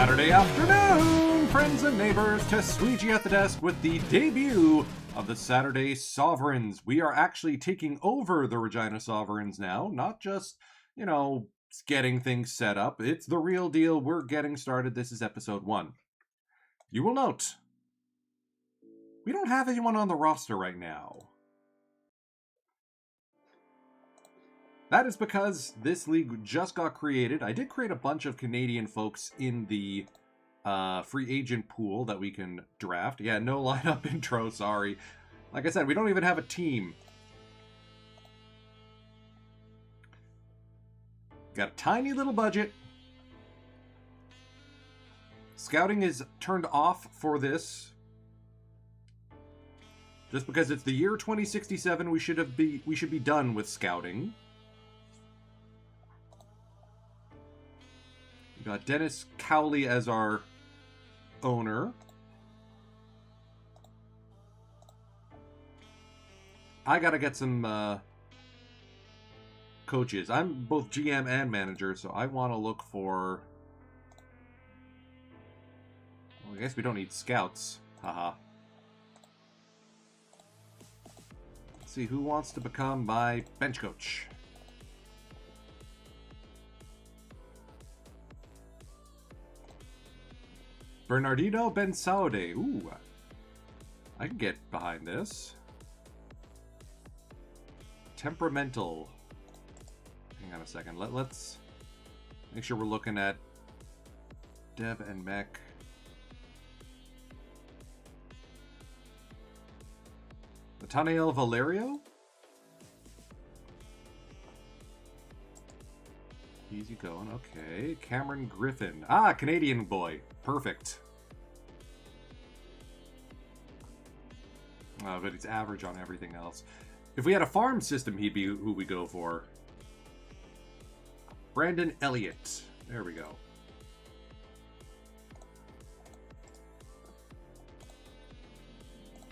Saturday afternoon, friends and neighbors. Tesuiji at the desk with the debut of the Saturday Sovereigns. We are actually taking over the Regina Sovereigns now, not just, getting things set up. It's the real deal. We're getting started. This is episode 1. You will note, we don't have anyone on the roster right now. That is because this league just got created. I did create a bunch of Canadian folks in the free agent pool that we can draft. Yeah, no lineup intro, sorry. Like I said, we don't even have a team. Got a tiny little budget. Scouting is turned off for this. Just because it's the year 2067, we should be done with scouting. We got Dennis Cowley as our owner. I gotta get some coaches. I'm both GM and manager, so I want to look for... Well, I guess we don't need scouts. Haha. Let's see, who wants to become my bench coach? Bernardino Bensaude. Ooh. I can get behind this. Temperamental. Hang on a second. Let's make sure we're looking at Dev and Mech. Nathaniel Valerio? Easy going, okay. Cameron Griffin. Ah, Canadian boy. Perfect. Oh, but he's average on everything else. If we had a farm system, he'd be who we go for. Brandon Elliott. There we go.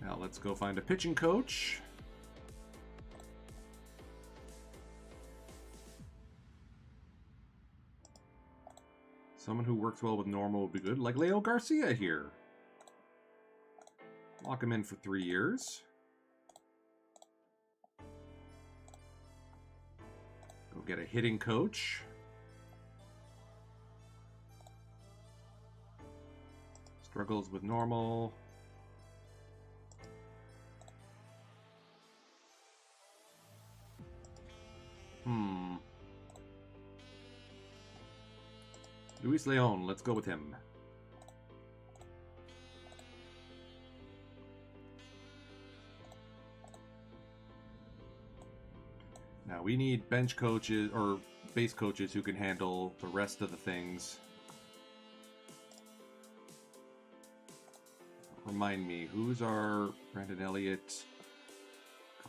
Now let's go find a pitching coach. Someone who works well with normal would be good, like Leo Garcia here. Lock him in for 3 years. Go get a hitting coach. Struggles with normal. Luis Leon, let's go with him. Now we need bench coaches or base coaches who can handle the rest of the things. Remind me, who's our Brandon Elliott?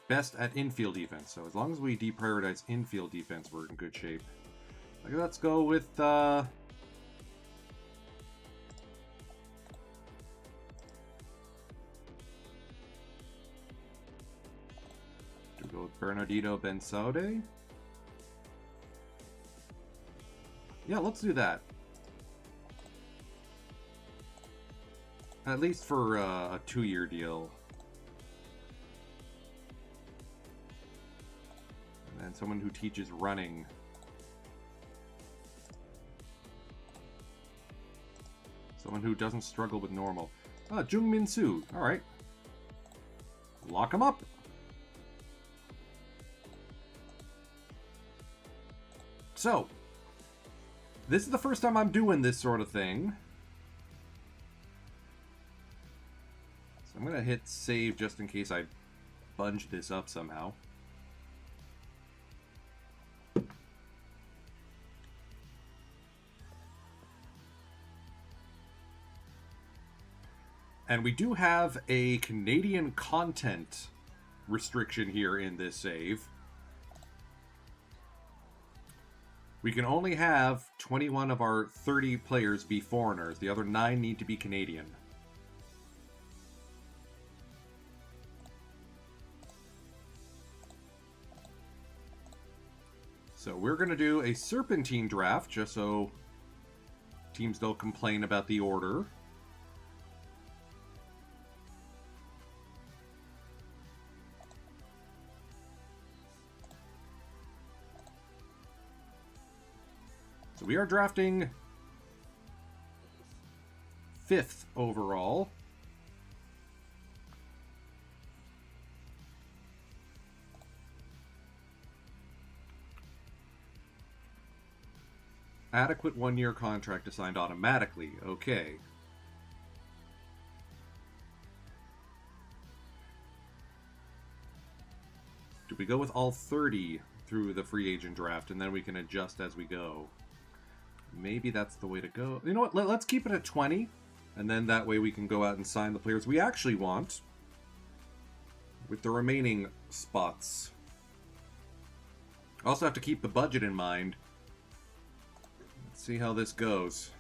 Best at infield defense. So as long as we deprioritize infield defense, we're in good shape. Okay, let's go with Bernardino Bensaude. Yeah, let's do that. At least for a 2-year deal. And then someone who teaches running. Someone who doesn't struggle with normal. Ah, Jungmin Soo. Alright. Lock him up. So, this is the first time I'm doing this sort of thing. So I'm going to hit save just in case I bunge this up somehow. And we do have a Canadian content restriction here in this save. We can only have 21 of our 30 players be foreigners. The other 9 need to be Canadian. So we're going to do a serpentine draft just so teams don't complain about the order. So we are drafting 5th overall. Adequate 1-year contract assigned automatically. Okay. Do we go with all 30 through the free agent draft and then we can adjust as we go? Maybe that's the way to go. You know what? Let's keep it at 20. And then that way we can go out and sign the players we actually want with the remaining spots. Also have to keep the budget in mind. Let's see how this goes.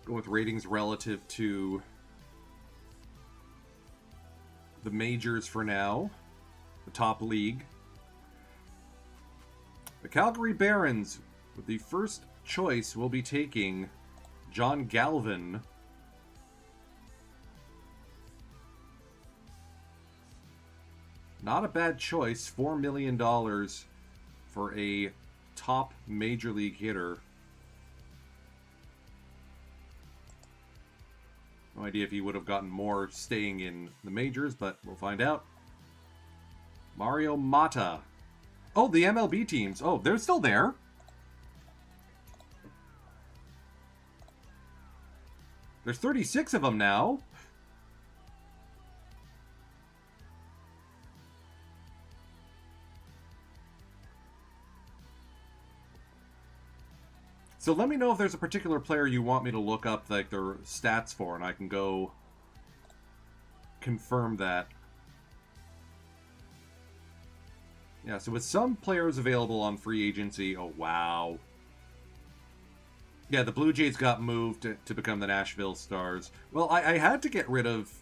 Go with ratings relative to the majors for now. The top league. The Calgary Barons, with the first choice, will be taking John Galvin. Not a bad choice. $4 million for a top major league hitter. No idea if he would have gotten more staying in the majors, but we'll find out. Mario Mata. Oh, the MLB teams. Oh, they're still there. There's 36 of them now. So let me know if there's a particular player you want me to look up like their stats for, and I can go confirm that. Yeah, so with some players available on free agency, oh wow. Yeah, the Blue Jays got moved to become the Nashville Stars. Well, I had to get rid of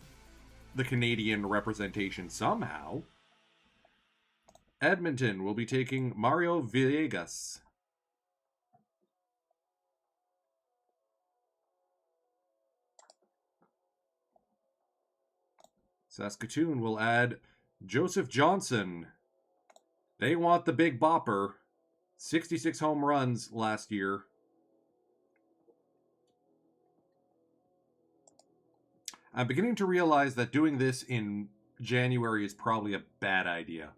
the Canadian representation somehow. Edmonton will be taking Mario Villegas. Saskatoon will add Joseph Johnson. They want the big bopper. 66 home runs last year. I'm beginning to realize that doing this in January is probably a bad idea.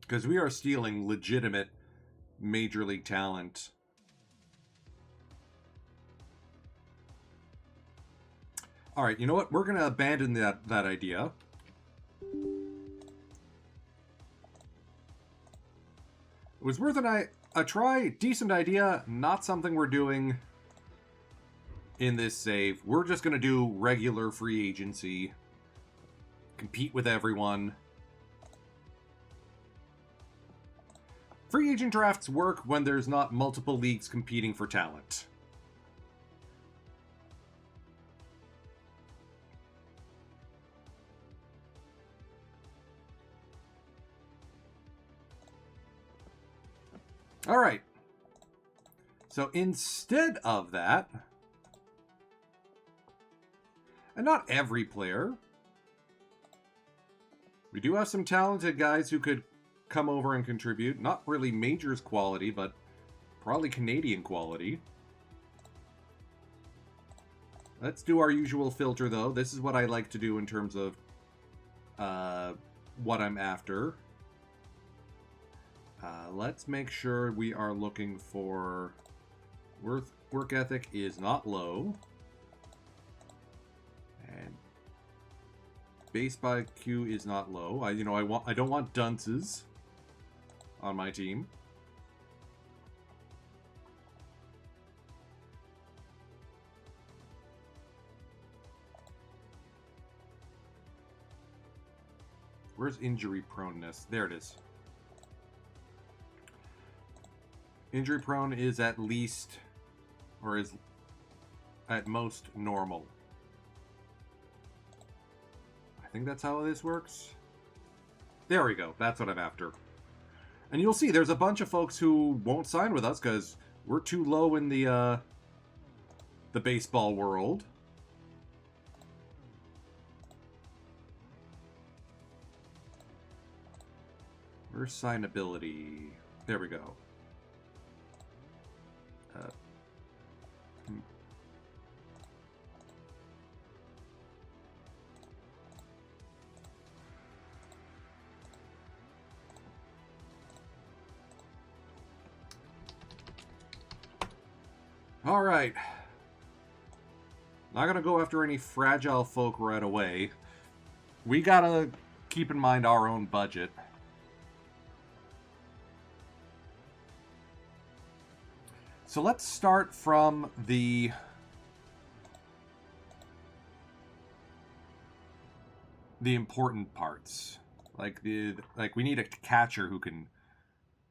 Because we are stealing legitimate major league talent. All right, you know what? We're going to abandon that idea. It was worth a try. Decent idea. Not something we're doing in this save. We're just going to do regular free agency. Compete with everyone. Free agent drafts work when there's not multiple leagues competing for talent. All right. So instead of that, and not every player, we do have some talented guys who could come over and contribute. Not really majors quality, but probably Canadian quality. Let's do our usual filter, though. This is what I like to do in terms of what I'm after. Let's make sure we are looking for work ethic is not low, and base by Q is not low. I don't want dunces on my team. Where's injury proneness? There it is. Injury prone is at least, or is at most normal. I think that's how this works. There we go. That's what I'm after. And you'll see there's a bunch of folks who won't sign with us because we're too low in the baseball world. Where's signability? There we go. All right. Not gonna go after any fragile folk right away. We gotta keep in mind our own budget. So let's start from the important parts. Like we need a catcher who can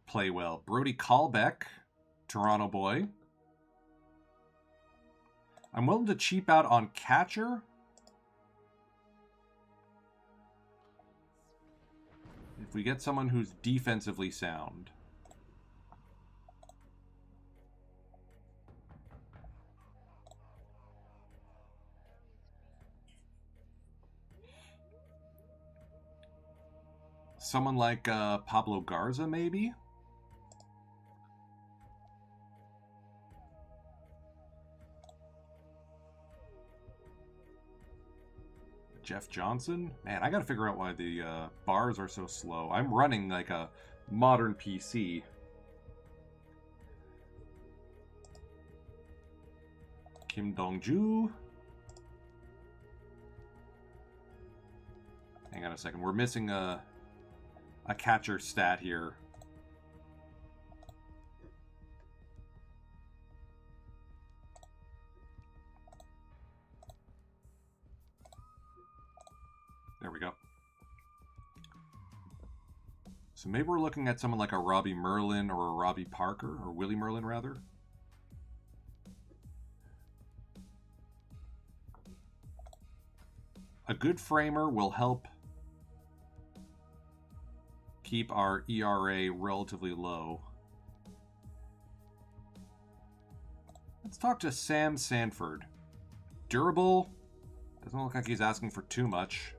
play well. Brody Callbeck, Toronto boy. I'm willing to cheap out on catcher. If we get someone who's defensively sound. Someone like Pablo Garza, maybe? Jeff Johnson? Man, I gotta figure out why the bars are so slow. I'm running like a modern PC. Kim Dong-ju. Hang on a second. We're missing a catcher stat here. There we go. So maybe we're looking at someone like a Robbie Merlin or a Robbie Parker, or Willie Merlin rather. A good framer will help keep our ERA relatively low. Let's talk to Sam Sanford. Durable. Doesn't look like he's asking for too much.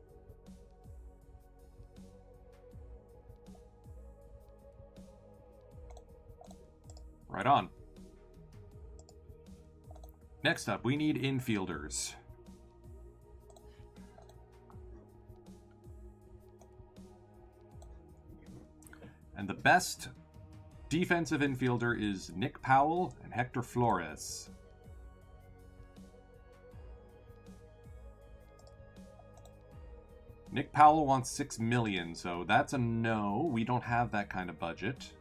Right on. Next up, we need infielders. And the best defensive infielder is Nick Powell and Hector Flores. Nick Powell wants $6 million, so that's a no. We don't have that kind of budget.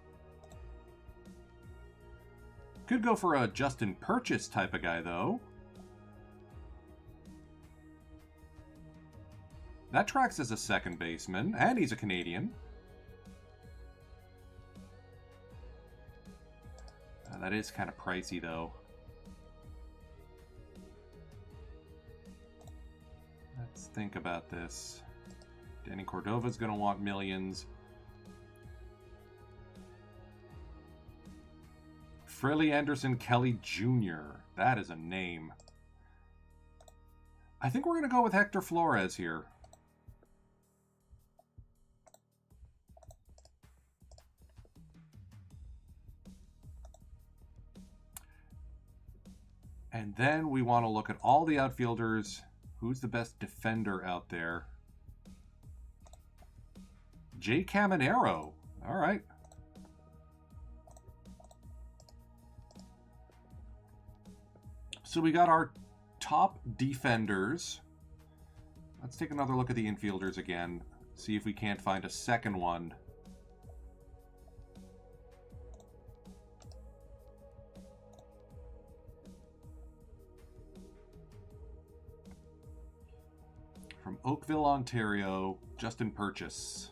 Could go for a Justin Purchase type of guy, though. That tracks as a second baseman, and he's a Canadian. That is kind of pricey, though. Let's think about this. Danny Cordova's going to want millions. Frilly Anderson Kelly Jr. That is a name. I think we're going to go with Hector Flores here. And then we want to look at all the outfielders. Who's the best defender out there? Jay Caminero. All right. So we got our top defenders. Let's take another look at the infielders again. See if we can't find a second one. From Oakville, Ontario, Justin Purchase.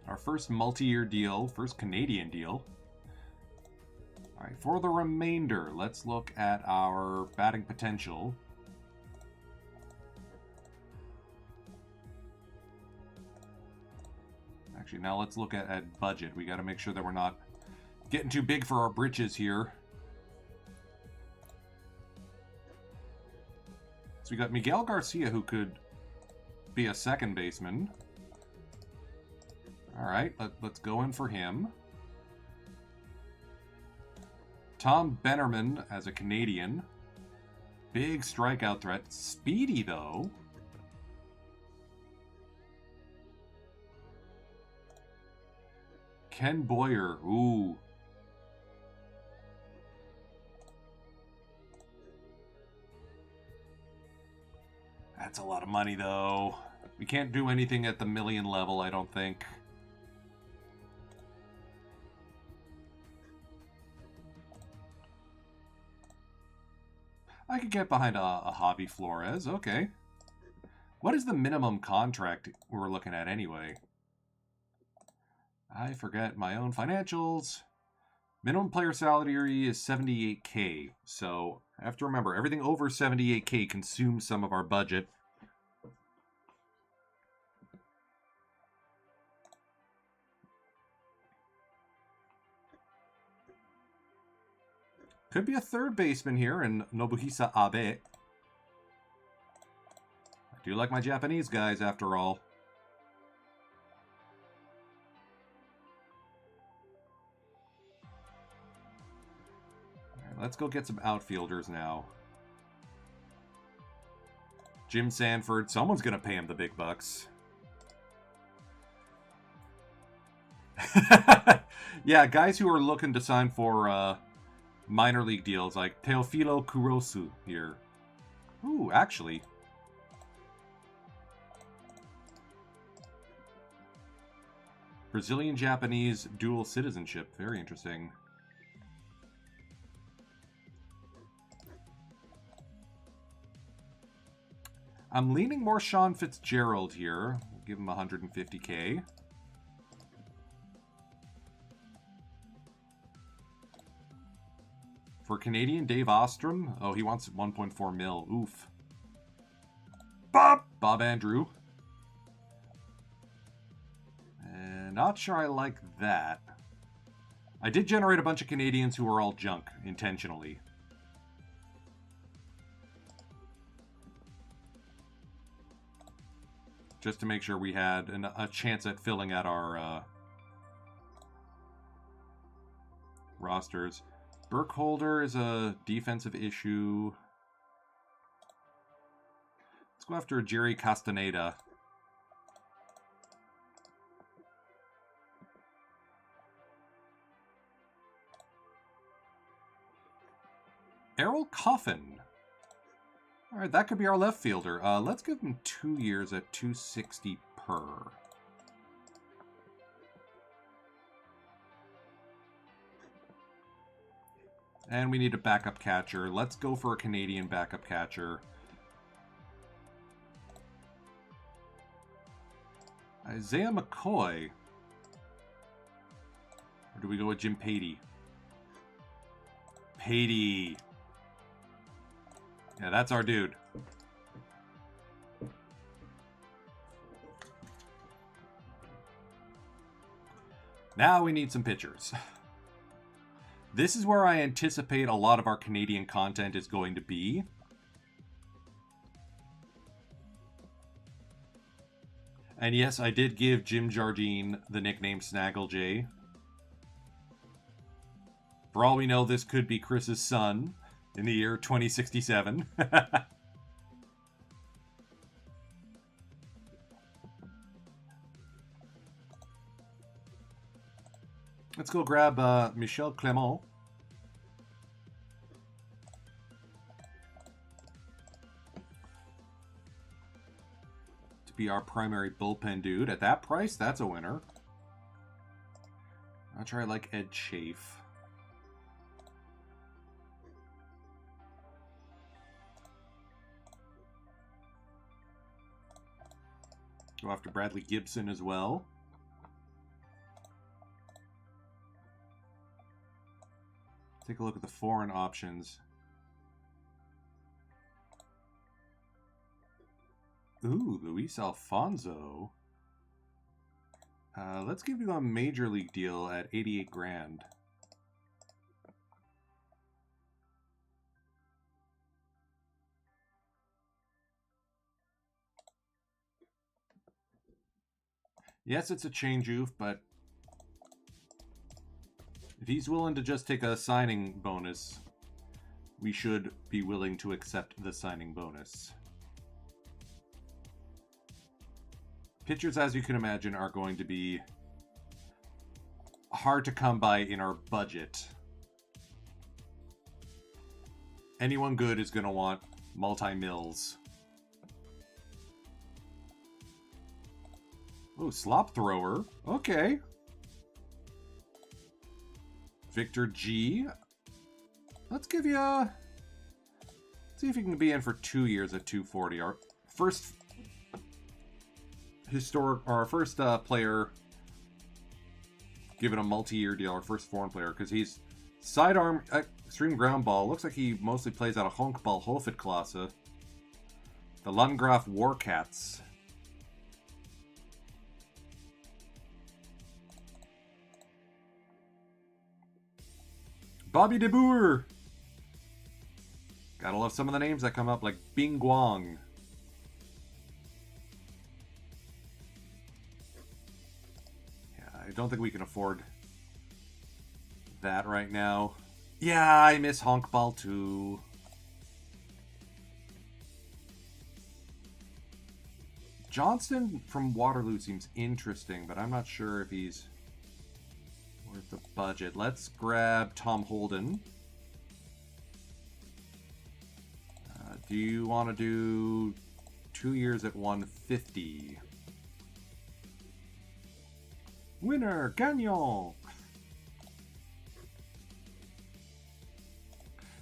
Our first multi-year deal, first Canadian deal. All right, for the remainder, let's look at our batting potential. Actually, now let's look at budget. We got to make sure that we're not getting too big for our britches here. So we got Miguel Garcia, who could be a second baseman. All right, let's go in for him. Tom Bennerman as a Canadian. Big strikeout threat. Speedy, though. Ken Boyer. Ooh. That's a lot of money, though. We can't do anything at the million level, I don't think. I could get behind a Javi Flores. Okay. What is the minimum contract we're looking at anyway? I forget my own financials. Minimum player salary is 78K. So I have to remember, everything over 78K consumes some of our budget. Could be a third baseman here in Nobuhisa Abe. I do like my Japanese guys, after all. All right, let's go get some outfielders now. Jim Sanford. Someone's going to pay him the big bucks. Yeah, guys who are looking to sign for minor league deals, like Teofilo Kurosu here. Ooh, actually. Brazilian-Japanese dual citizenship. Very interesting. I'm leaning more Sean Fitzgerald here. We'll give him 150K. For Canadian, Dave Ostrom. Oh, he wants 1.4 mil. Oof. Bob Andrew. And not sure I like that. I did generate a bunch of Canadians who were all junk, intentionally. Just to make sure we had a chance at filling out our rosters. Burkholder is a defensive issue. Let's go after Jerry Castaneda. Errol Coffin. All right, that could be our left fielder. Let's give him 2 years at $260 per. And we need a backup catcher. Let's go for a Canadian backup catcher. Isaiah McCoy. Or do we go with Jim Patey? Patey. Yeah, that's our dude. Now we need some pitchers. This is where I anticipate a lot of our Canadian content is going to be. And yes, I did give Jim Jardine the nickname Snaggle J. For all we know, this could be Chris's son in the year 2067. Let's go grab Michel Clement. To be our primary bullpen dude. At that price, that's a winner. I'll try like Ed Chafe. Go after Bradley Gibson as well. Take a look at the foreign options. Ooh, Luis Alfonso. Let's give you a major league deal at 88 grand. Yes, it's a change-off, but if he's willing to just take a signing bonus, we should be willing to accept the signing bonus. Pitchers, as you can imagine, are going to be hard to come by in our budget. Anyone good is going to want multi-mills. Oh, slop thrower. Okay. Victor G. Let's give you a... see if you can be in for 2 years at 240. Our first player given a multi-year deal, our first foreign player, because he's sidearm extreme ground ball. Looks like he mostly plays out of Honkball Hofitklasse. The Landgraf Warcats. Bobby De Boer. Gotta love some of the names that come up, like Bing Guang. Yeah, I don't think we can afford that right now. Yeah, I miss Honkball too. Johnston from Waterloo seems interesting, but I'm not sure if he's worth the budget. Let's grab Tom Holden. Do you want to do 2 years at 150? Winner, Gagnon.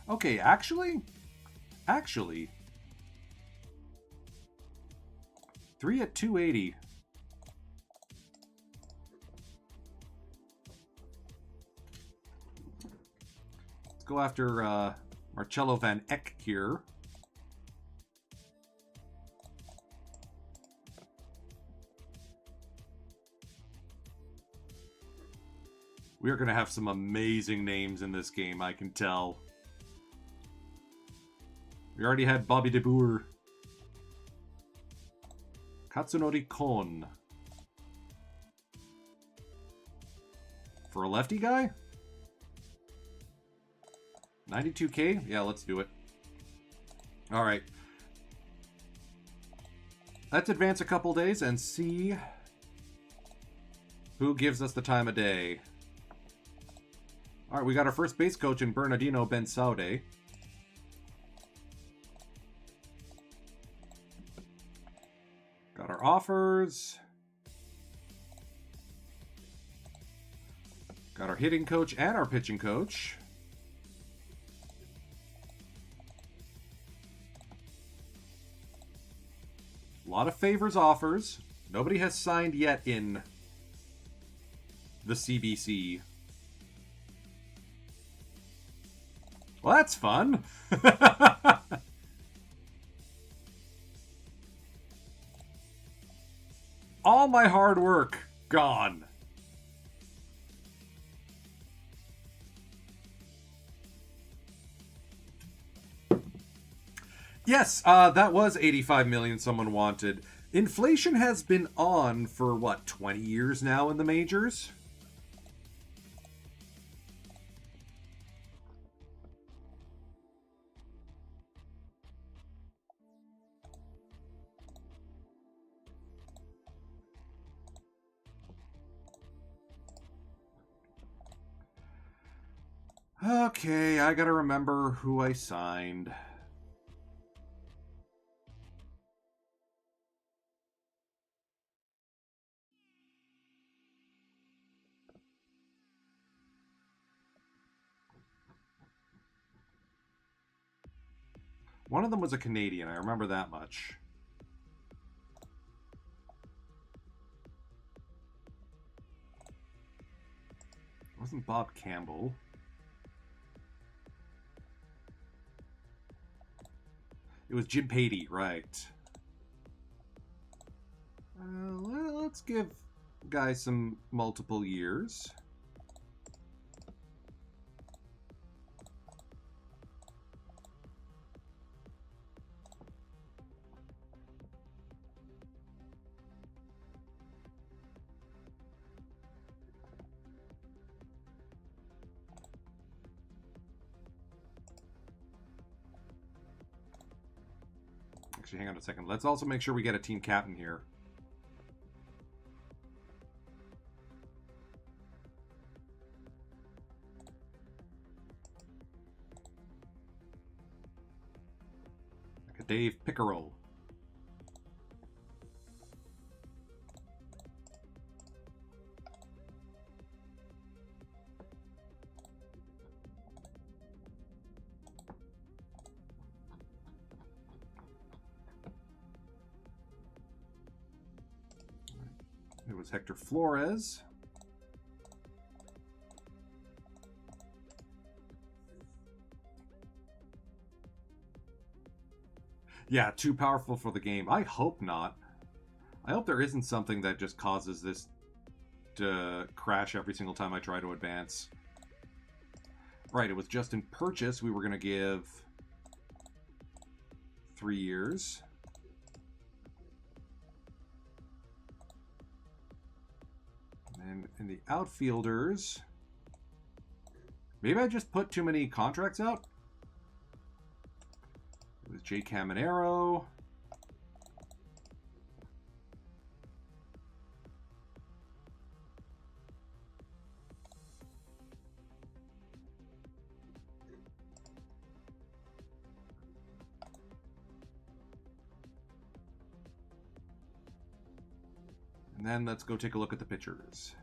Okay, actually, 3 at 280. Let's go after Marcello Van Eck here. We are going to have some amazing names in this game, I can tell. We already had Bobby De Boer. Katsunori Kon. For a lefty guy? 92K? Yeah, let's do it. Alright. Let's advance a couple days and see who gives us the time of day. Alright, we got our first base coach in Bernardino Bensaude. Got our offers. Got our hitting coach and our pitching coach. A lot of favors offers. Nobody has signed yet in the CBC. Well, that's fun. All my hard work gone. Yes, that was 85 million someone wanted. Inflation has been on for, what, 20 years now in the majors? Okay, I gotta remember who I signed. One of them was a Canadian, I remember that much. It wasn't Bob Campbell. It was Jim Patey, right. Let's give guys some multiple years. Actually, hang on a second. Let's also make sure we get a team captain here. Like a Dave Pickerel. It was Hector Flores. Yeah, too powerful for the game. I hope not. I hope there isn't something that just causes this to crash every single time I try to advance. Right, it was just in purchase. We were going to give 3 years. And in the outfielders, maybe I just put too many contracts out. It was Jay Caminero. And then let's go take a look at the pitchers.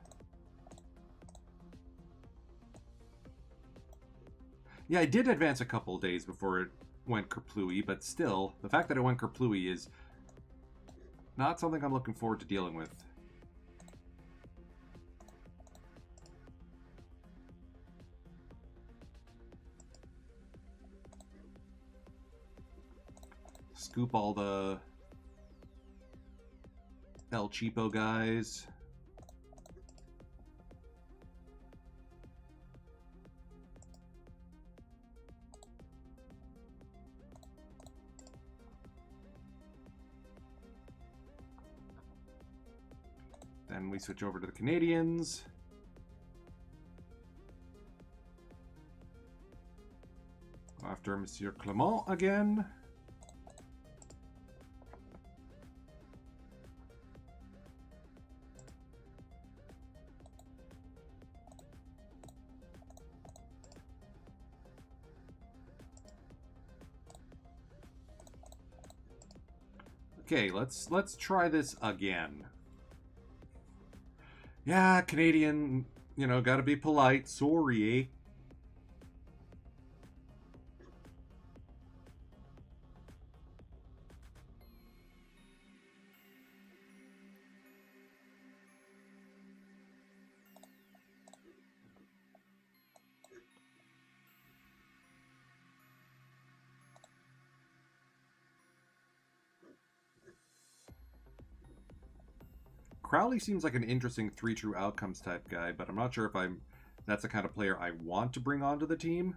Yeah, I did advance a couple days before it went kerplooey, but still, the fact that it went kerplooey is not something I'm looking forward to dealing with. Scoop all the El Cheapo guys. Then we switch over to the Canadians. After Monsieur Clement again. Okay, let's try this again. Yeah, Canadian, you know, gotta be polite. Sorry. Crowley seems like an interesting 3 true outcomes type guy, but I'm not sure if that's the kind of player I want to bring onto the team.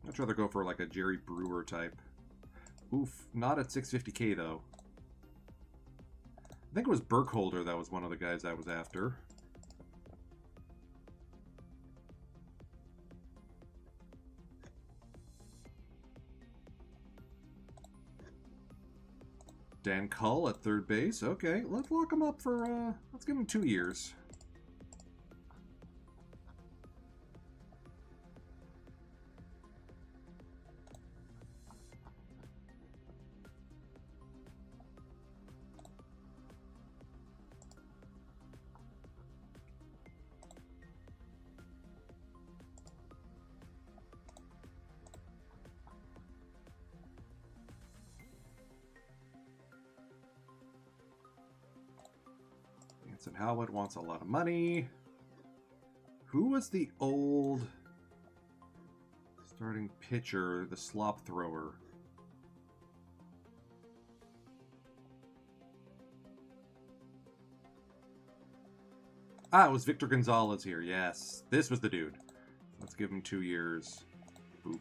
I'd rather go for like a Jerry Brewer type. Oof, not at 650k though. I think it was Burkholder that was one of the guys I was after. Dan Cull at third base. Okay, let's lock him up for, let's give him 2 years. And Howard wants a lot of money. Who was the old starting pitcher, the slop thrower? Ah, it was Victor Gonzalez here. Yes, this was the dude. Let's give him 2 years. Boop.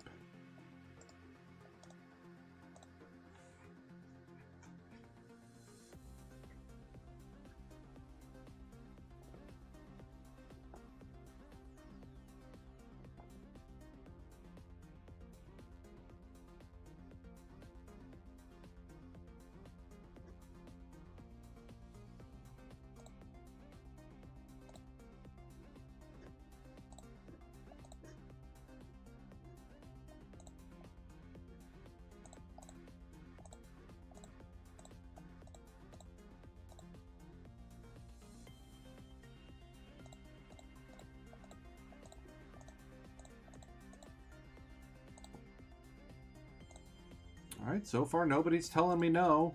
Alright, so far nobody's telling me no.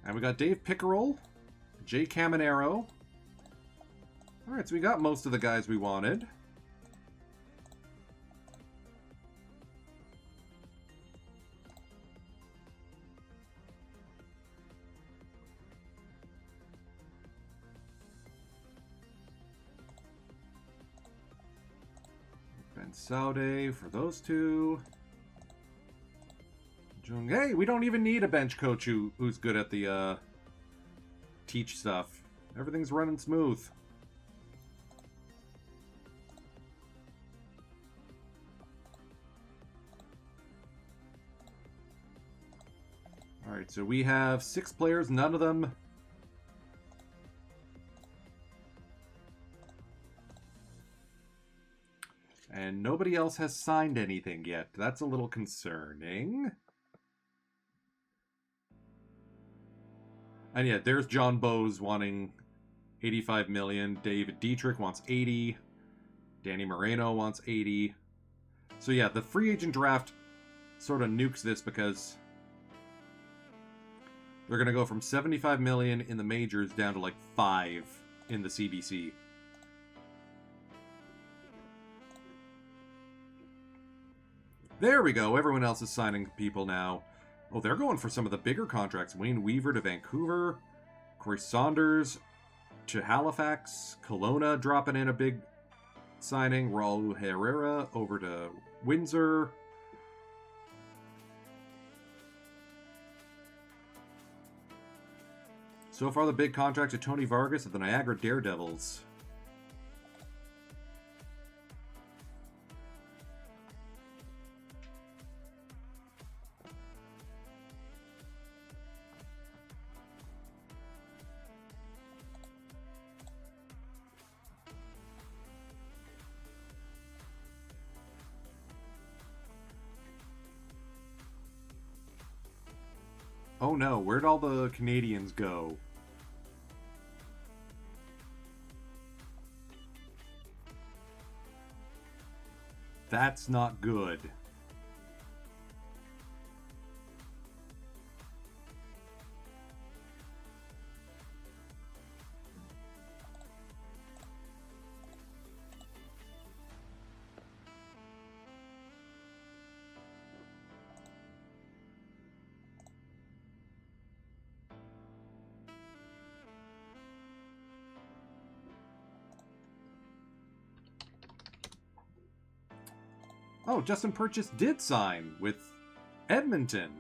And we got Dave Pickerel, Jay Caminero. Alright, so we got most of the guys we wanted. Ben Saude for those two. Hey, we don't even need a bench coach who's good at the teach stuff. Everything's running smooth. Alright, so we have 6 players, none of them. And nobody else has signed anything yet. That's a little concerning. And yeah, there's John Bowes wanting 85 million. David Dietrich wants 80. Danny Moreno wants 80. So yeah, the free agent draft sort of nukes this because they're going to go from 75 million in the majors down to like 5 in the CBC. There we go. Everyone else is signing people now. Oh, they're going for some of the bigger contracts. Wayne Weaver to Vancouver. Corey Saunders to Halifax. Kelowna dropping in a big signing. Raul Herrera over to Windsor. So far, the big contract to Tony Vargas of the Niagara Daredevils. Oh no, where'd all the Canadians go? That's not good. Oh, Justin Purchase did sign with Edmonton.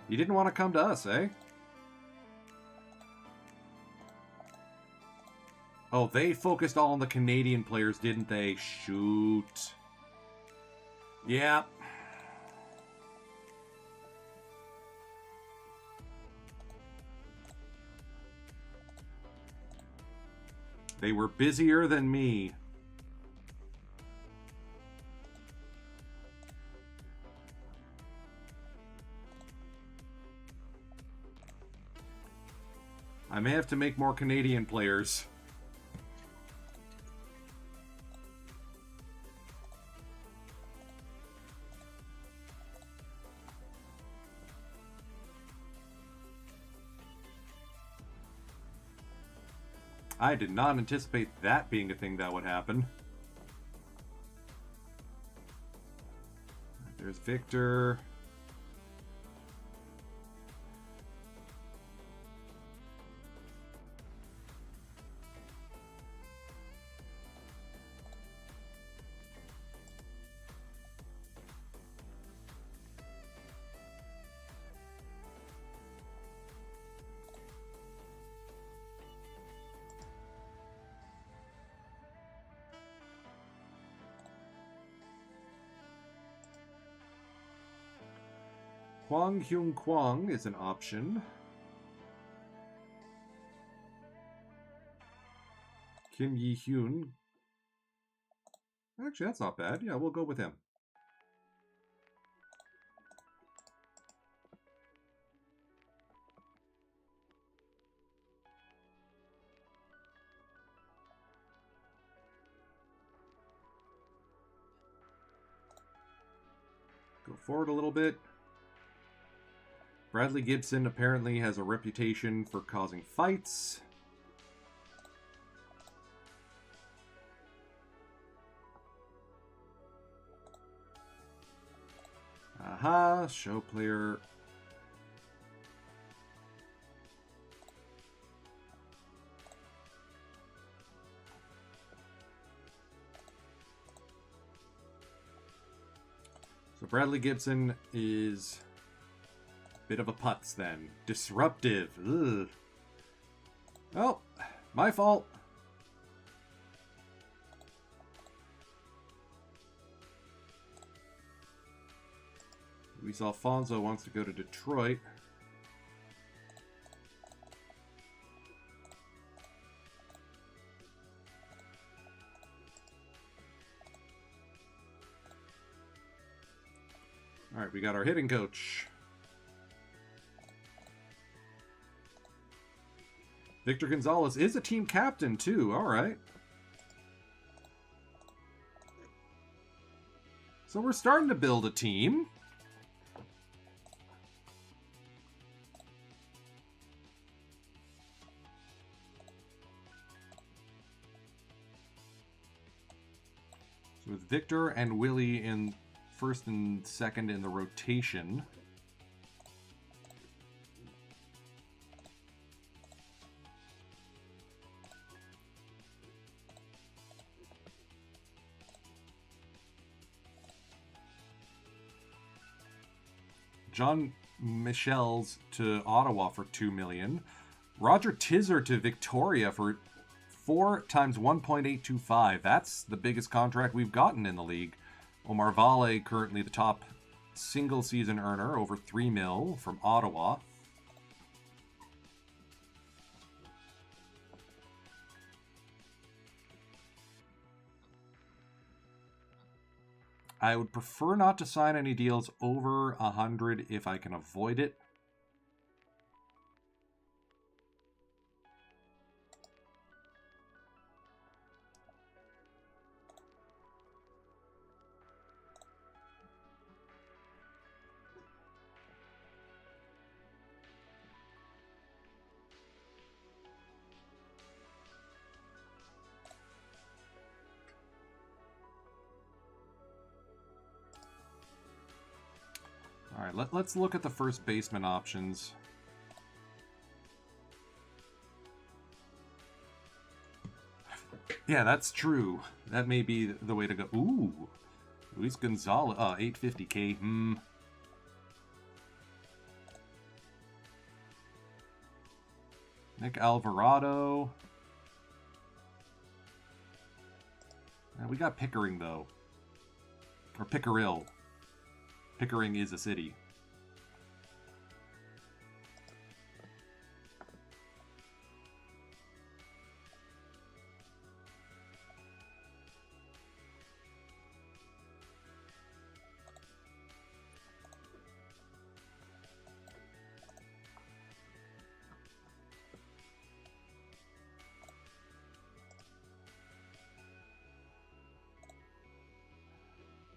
You didn't want to come to us, eh? Oh, they focused all on the Canadian players, didn't they? Shoot. Yeah. They were busier than me. I may have to make more Canadian players. I did not anticipate that being a thing that would happen. There's Victor. Kwang Hyung Kwang is an option. Kim Yi Hyun. Actually, that's not bad. Yeah, we'll go with him. Go forward a little bit. Bradley Gibson apparently has a reputation for causing fights. Aha, show player. So Bradley Gibson is a bit of a putz then. Disruptive. Ugh. Oh, my fault. Luis Alfonso wants to go to Detroit. All right, we got our hitting coach. Victor Gonzalez is a team captain too. All right. So we're starting to build a team. So with Victor and Willie in first and second in the rotation. John Michel's to Ottawa for $2 million. Roger Tizzer to Victoria for 4 times 1.825. That's the biggest contract we've gotten in the league. Omar Vale, currently the top single season earner, over $3 million from Ottawa. I would prefer not to sign any deals over 100 if I can avoid it. All right, let's look at the first baseman options. Yeah, that's true. That may be the way to go. Ooh, Luis Gonzalez, 850K. Nick Alvarado. We got Pickering though, or Pickerill. Pickering is a city.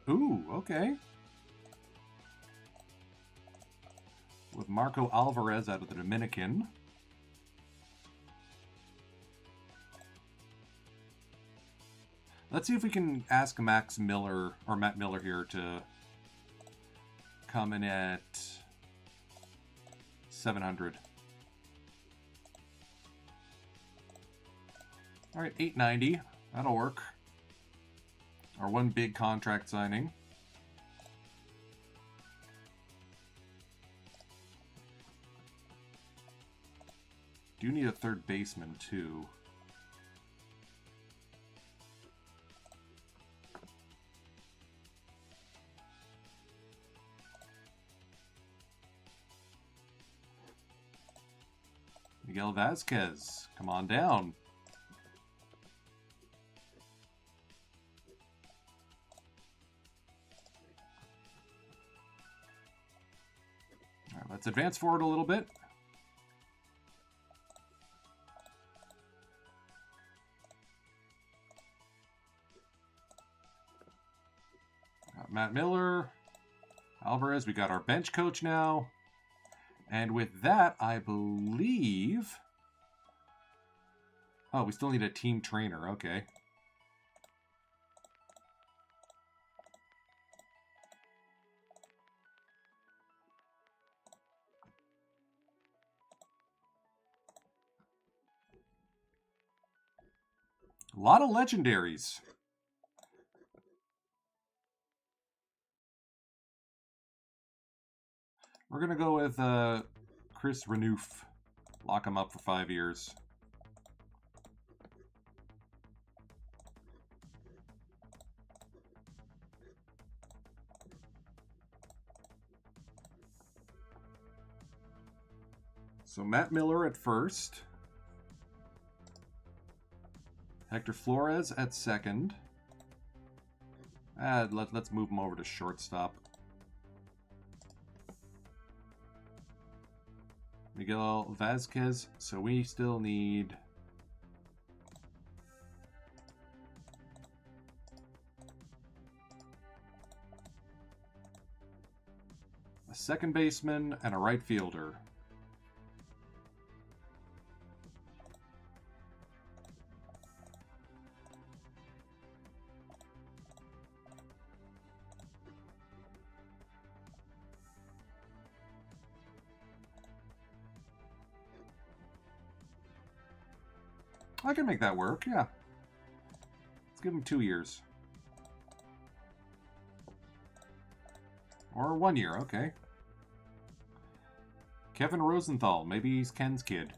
Ooh, okay. With Marco Alvarez out of the Dominican. Let's see if we can ask Max Miller, or Matt Miller here, to come in at 700. All right, 890. That'll work. Our one big contract signing. Do need a third baseman, too. Miguel Vasquez, come on down. All right, let's advance forward a little bit. Got Matt Miller, Alvarez, we got our bench coach now. And with that, I believe... Oh, we still need a team trainer. Okay. A lot of legendaries. We're going to go with Chris Renouf. Lock him up for 5 years. So Matt Miller at first. Hector Flores at second. Let's move him over to shortstop. Miguel Vasquez, so we still need a second baseman and a right fielder. I can make that work, yeah. Let's give him 2 years. Or 1 year, okay. Kevin Rosenthal, maybe he's Ken's kid.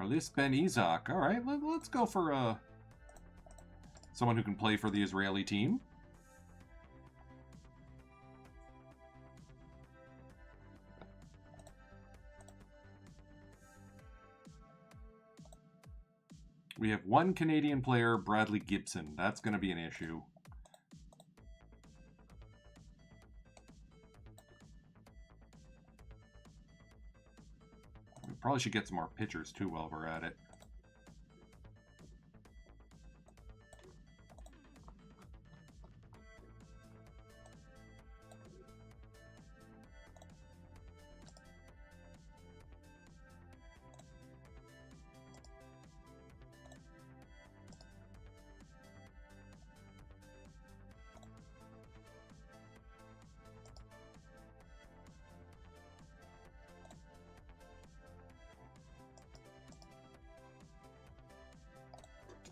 Arlis Ben Isaac. All right, let's go for someone who can play for the Israeli team. We have one Canadian player, Bradley Gibson. That's going to be an issue. We probably should get some more pitchers, too, while we're at it.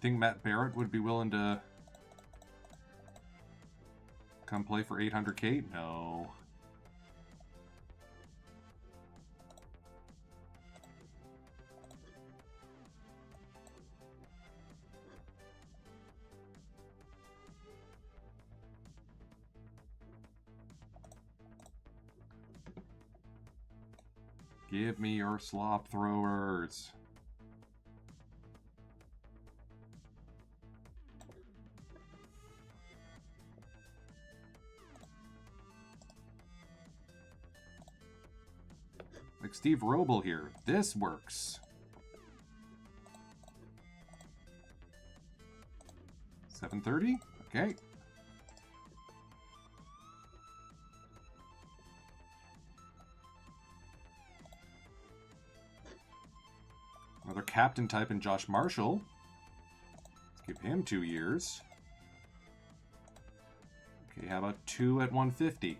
Think Matt Barrett would be willing to come play for 800K? No. Give me your slop throwers. Like Steve Roble here. This works. 730? Okay. Another captain type in Josh Marshall. Let's give him 2 years. Okay, how about 2 at 150?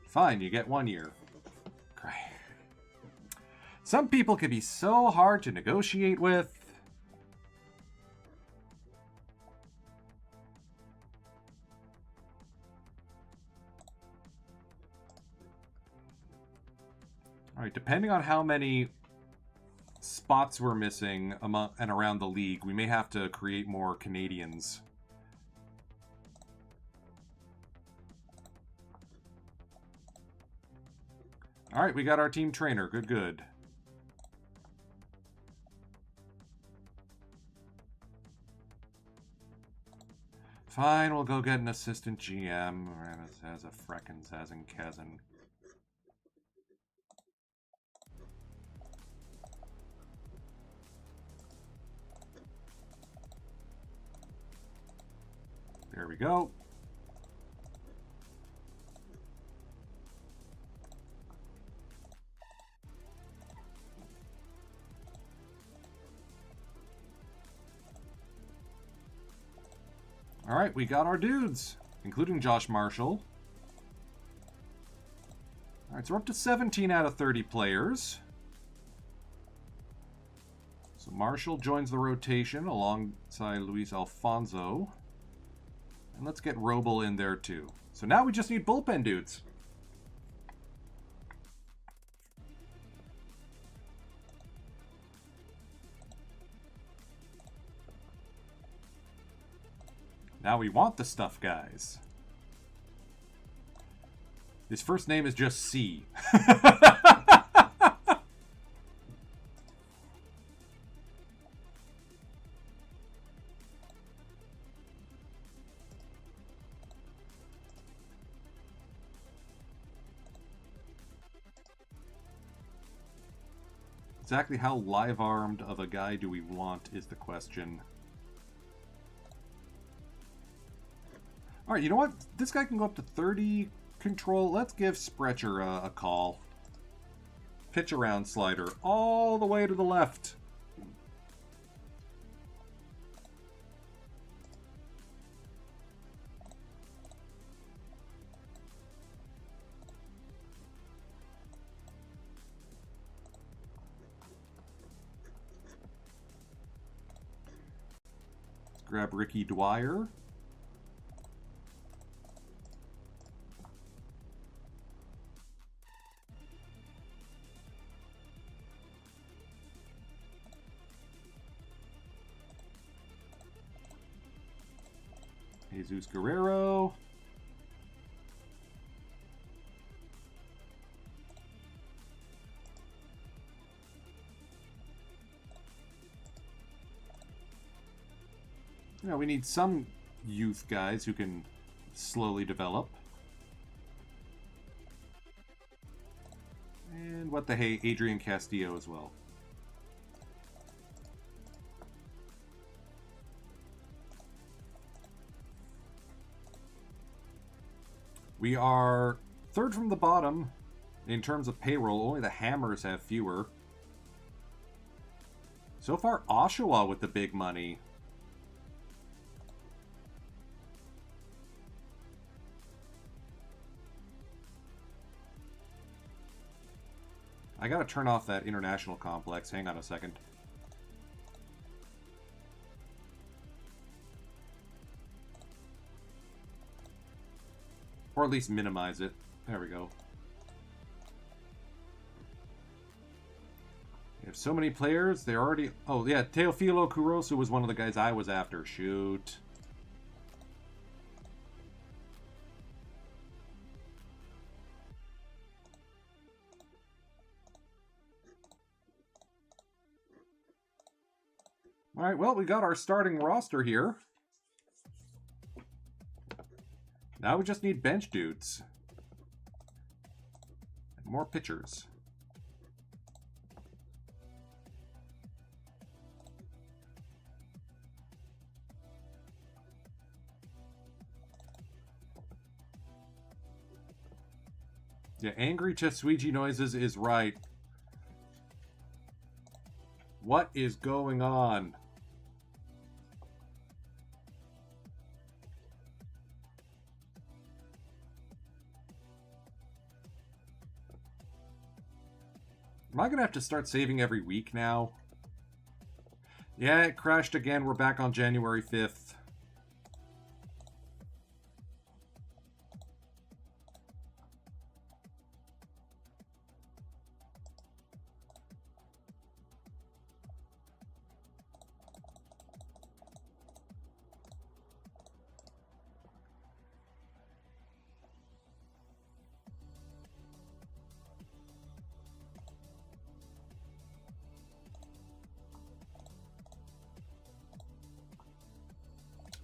Fine, you get 1 year. Great. Some people can be so hard to negotiate with. Alright, depending on how many spots we're missing among and around the league, we may have to create more Canadians. Alright, we got our team trainer. Good, good. Fine, we'll go get an assistant GM. Has a freckins, has in Kazan. There we go. All right, we got our dudes, including Josh Marshall. All right, so we're up to 17 out of 30 players. So Marshall joins the rotation alongside Luis Alfonso. And let's get Roble in there too. So now we just need bullpen dudes. Now we want the stuff guys. His first name is just C. Exactly how live-armed of a guy do we want is the question. Alright, you know what? This guy can go up to 30 control. Let's give Sprecher a call. Pitch around slider all the way to the left. Grab Ricky Dwyer. Jesus Guerrero. You know, we need some youth guys who can slowly develop. And what the hey, Adrian Castillo as well. We are third from the bottom in terms of payroll. Only the Hammers have fewer. So far, Oshawa with the big money. I gotta turn off that international complex. Hang on a second. Or at least minimize it. There we go. We have so many players. They're already... Oh, yeah. Teofilo Kurosu was one of the guys I was after. Shoot. All right, well, we got our starting roster here. Now we just need bench dudes. And more pitchers. Yeah, Angry Tesuiji Noises is right. What is going on? Am I going to have to start saving every week now? Yeah, it crashed again. We're back on January 5th.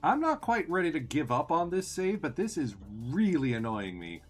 I'm not quite ready to give up on this save, but this is really annoying me.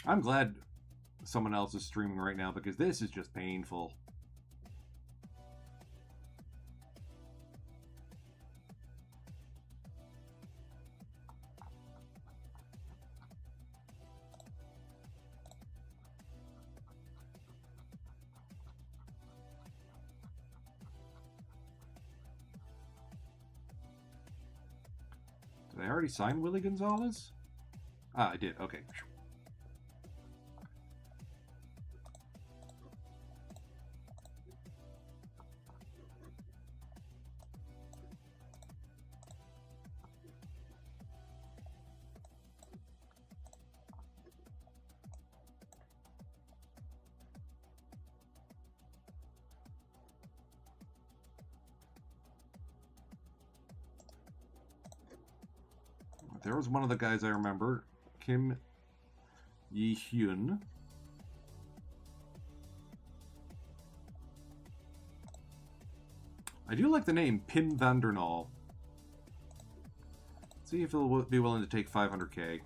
I'm glad someone else is streaming right now because this is just painful. Did I already sign Willie Gonzalez? Ah, I did. Okay. There was one of the guys I remember, Kim Yi-hyun. I do like the name Pim Vandernal. See if he'll be willing to take 500k.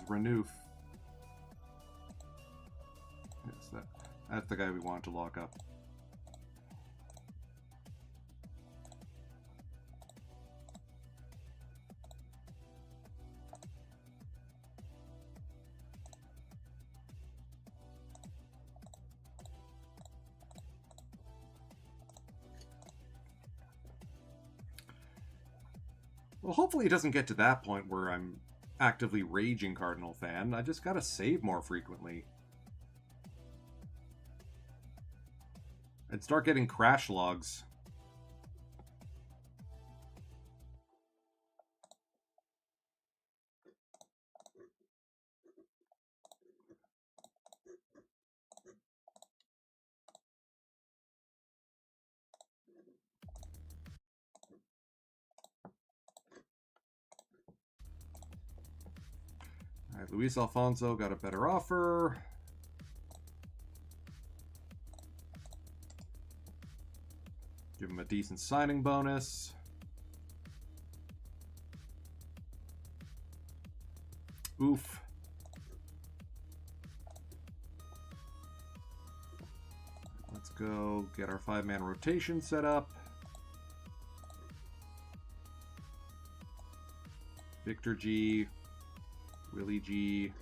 Renouf. Yes, that's the guy we want to lock up. Well, hopefully it doesn't get to that point where I'm actively raging Cardinal fan. I just gotta save more frequently. And start getting crash logs. Alright, Luis Alfonso got a better offer. Give him a decent signing bonus. Oof. Let's go get our 5-man rotation set up. Victor G. Willie G.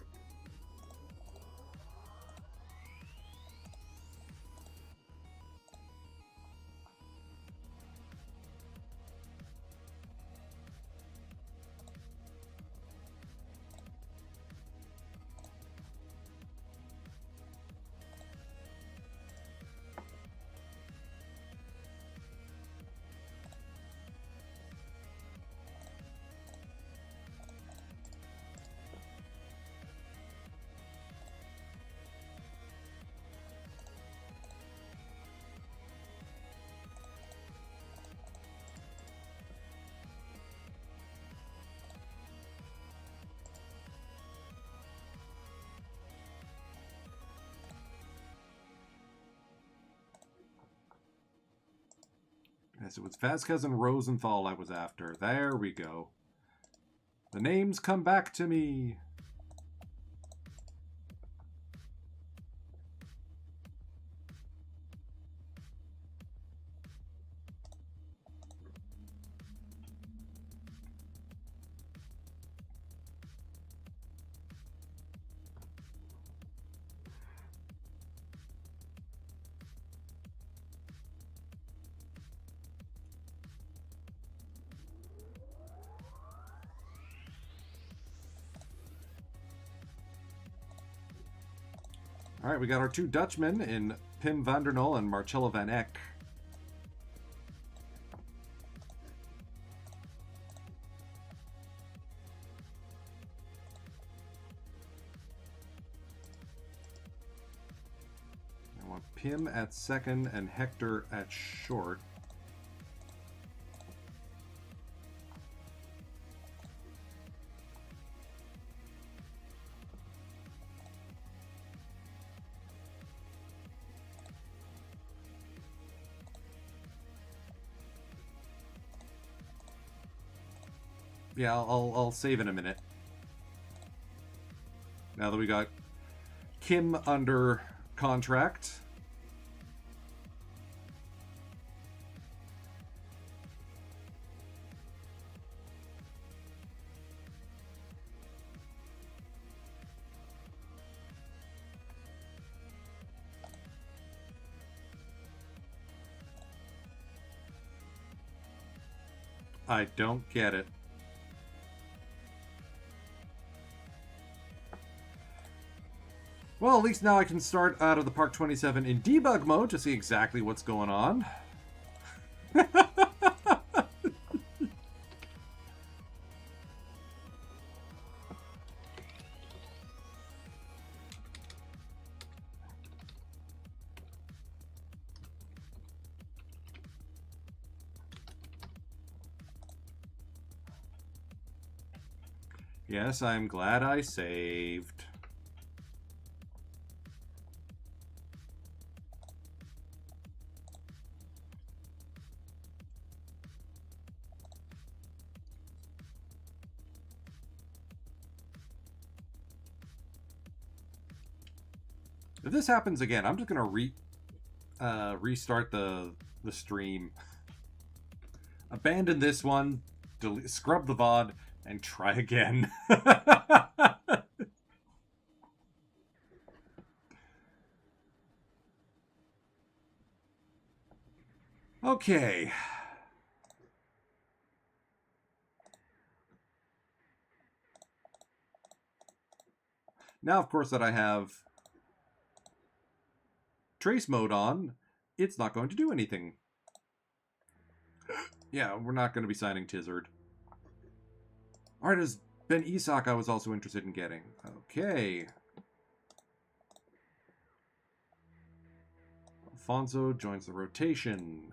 Yes, it was Vasquez and Rosenthal I was after. There we go. The names come back to me. All right, we got our two Dutchmen in Pim van der Nul and Marcella van Eck. I want Pim at second and Hector at short. Yeah, I'll save in a minute. Now that we got Kim under contract. I don't get it. Well, at least now I can start out of the Park 27 in debug mode to see exactly what's going on. Yes, I'm glad I saved. If this happens again, I'm just gonna restart the stream. Abandon this one, scrub the VOD, and try again. Okay. Now, of course, that I have trace mode on, it's not going to do anything. Yeah, we're not going to be signing Tizard. Alright, as Ben Isak I was also interested in getting. Okay. Alfonso joins the rotation.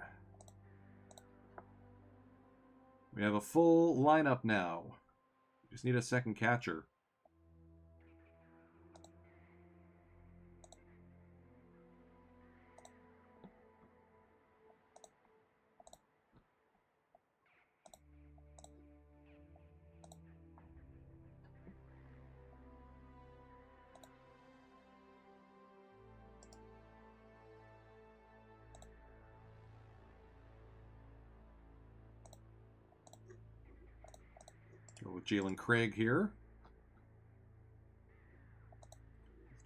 We have a full lineup now. Just need a second catcher. Go with Jalen Craig here.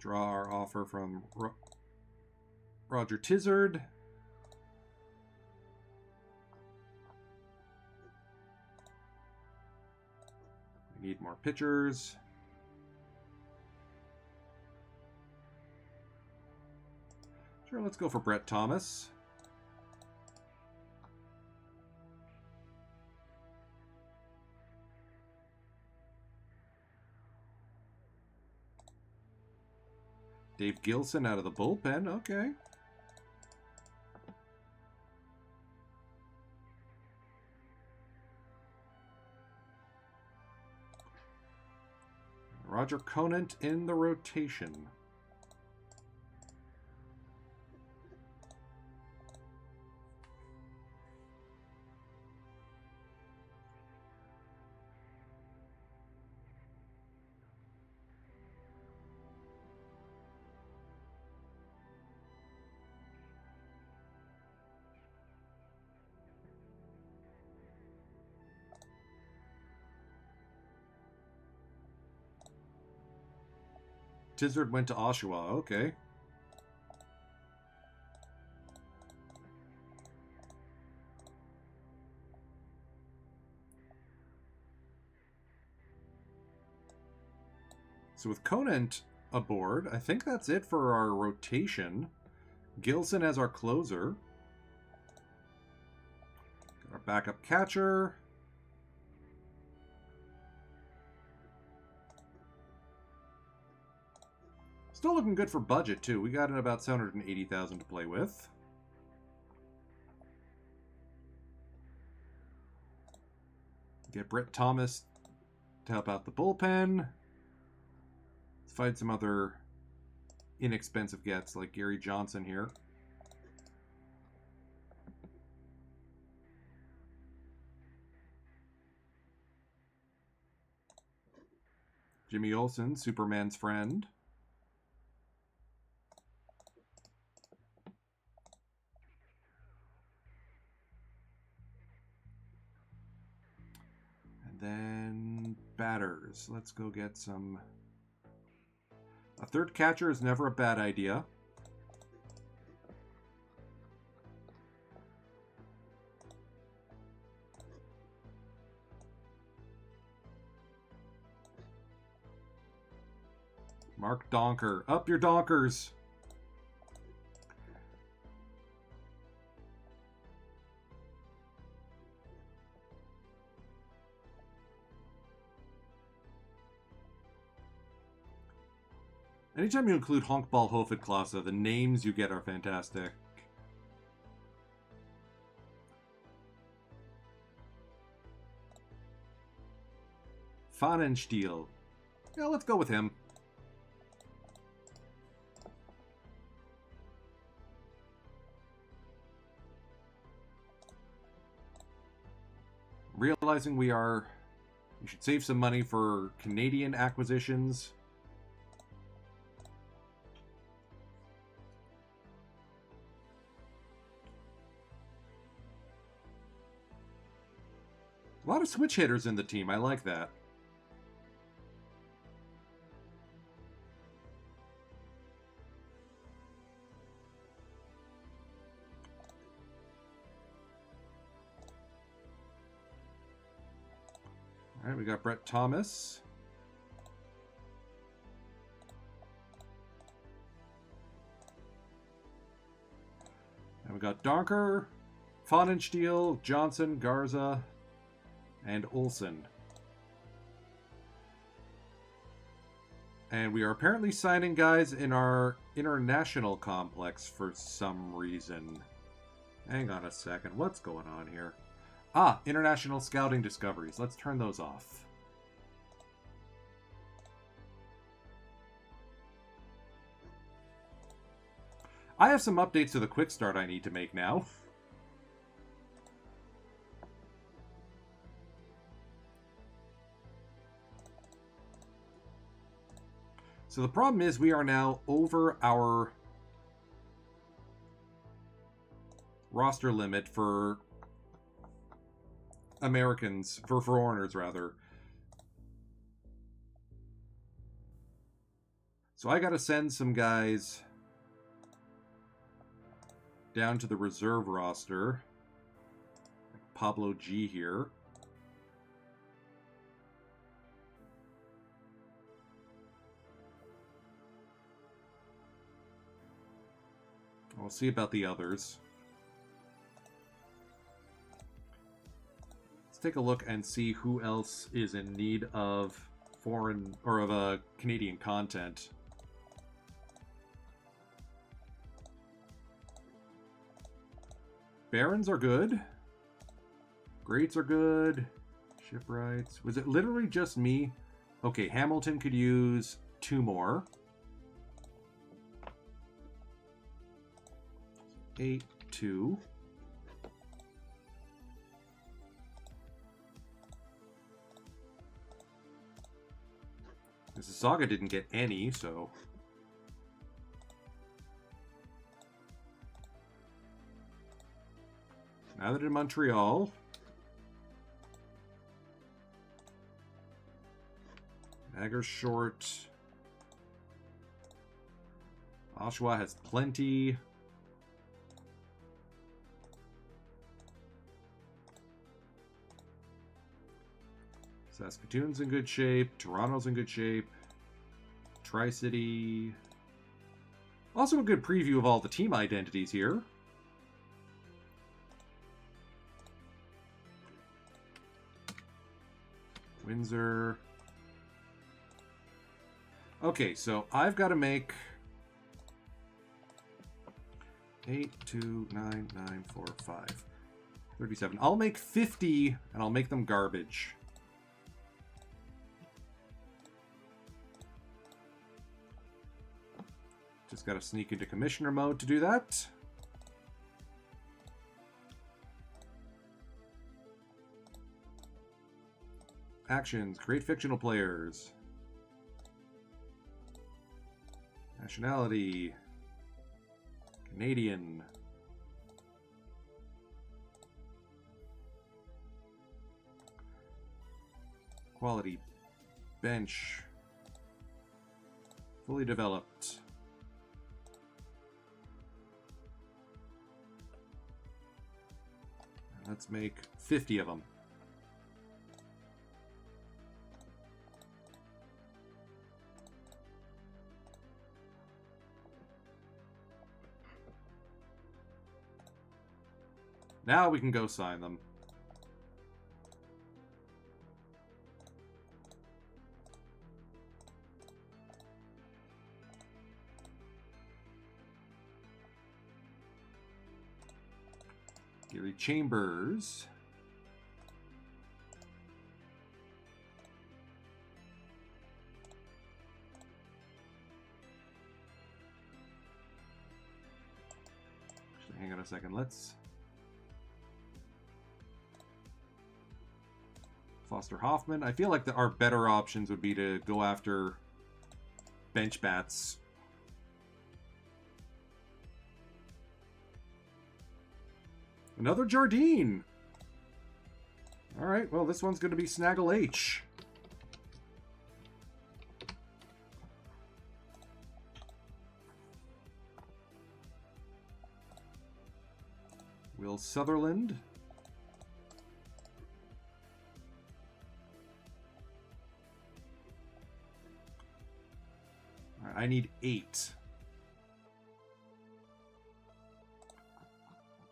Draw our offer from Roger Tizard. We need more pitchers. Sure, let's go for Brett Thomas. Dave Gilson out of the bullpen. Okay. Roger Conant in the rotation. Tizard went to Oshawa. Okay. So with Conant aboard, I think that's it for our rotation. Gilson as our closer. Got our backup catcher. Still looking good for budget, too. We got in about $780,000 to play with. Get Brett Thomas to help out the bullpen. Let's find some other inexpensive gets like Gary Johnson here. Jimmy Olsen, Superman's friend. Then batters. Let's go get some. A third catcher is never a bad idea. Mark Donker. Up your donkers. Anytime you include Honkball Hofedklasse, the names you get are fantastic. Fahnenstiel. Yeah, let's go with him. Realizing we should save some money for Canadian acquisitions. A lot of switch hitters in the team. I like that. All right, we got Brett Thomas. And we got Donker, Fahnenstiel, Johnson, Garza, and Olsen. And we are apparently signing guys in our international complex for some reason. Hang on a second. What's going on here? Ah, international scouting discoveries. Let's turn those off. I have some updates to the quick start I need to make now. So the problem is we are now over our roster limit for Americans, for foreigners rather. So I got to send some guys down to the reserve roster. Like Pablo G here. We'll see about the others. Let's take a look and see who else is in need of foreign or of Canadian content. Barons are good. Greats are good. Shipwrights. Was it literally just me? Okay, Hamilton could use 2 more. 8, 2. Mississauga didn't get any, so... Now that in Montreal... Dagger's short. Oshawa has plenty. Saskatoon's in good shape. Toronto's in good shape. Tri-City. Also a good preview of all the team identities here. Windsor. Okay, so I've got to make 8, 2, 9, 9, 4, 5, 37. I'll make 50 and I'll make them garbage. Just got to sneak into commissioner mode to do that. Actions, create fictional players. Nationality, Canadian. Quality, bench. Fully developed. Let's make 50 of them. Now we can go sign them. Gary Chambers. Actually, hang on a second. Let's... Foster Hoffman. I feel like our better options would be to go after bench bats. Another Jardine. All right, well, this one's going to be Snaggle H. Will Sutherland. I need 8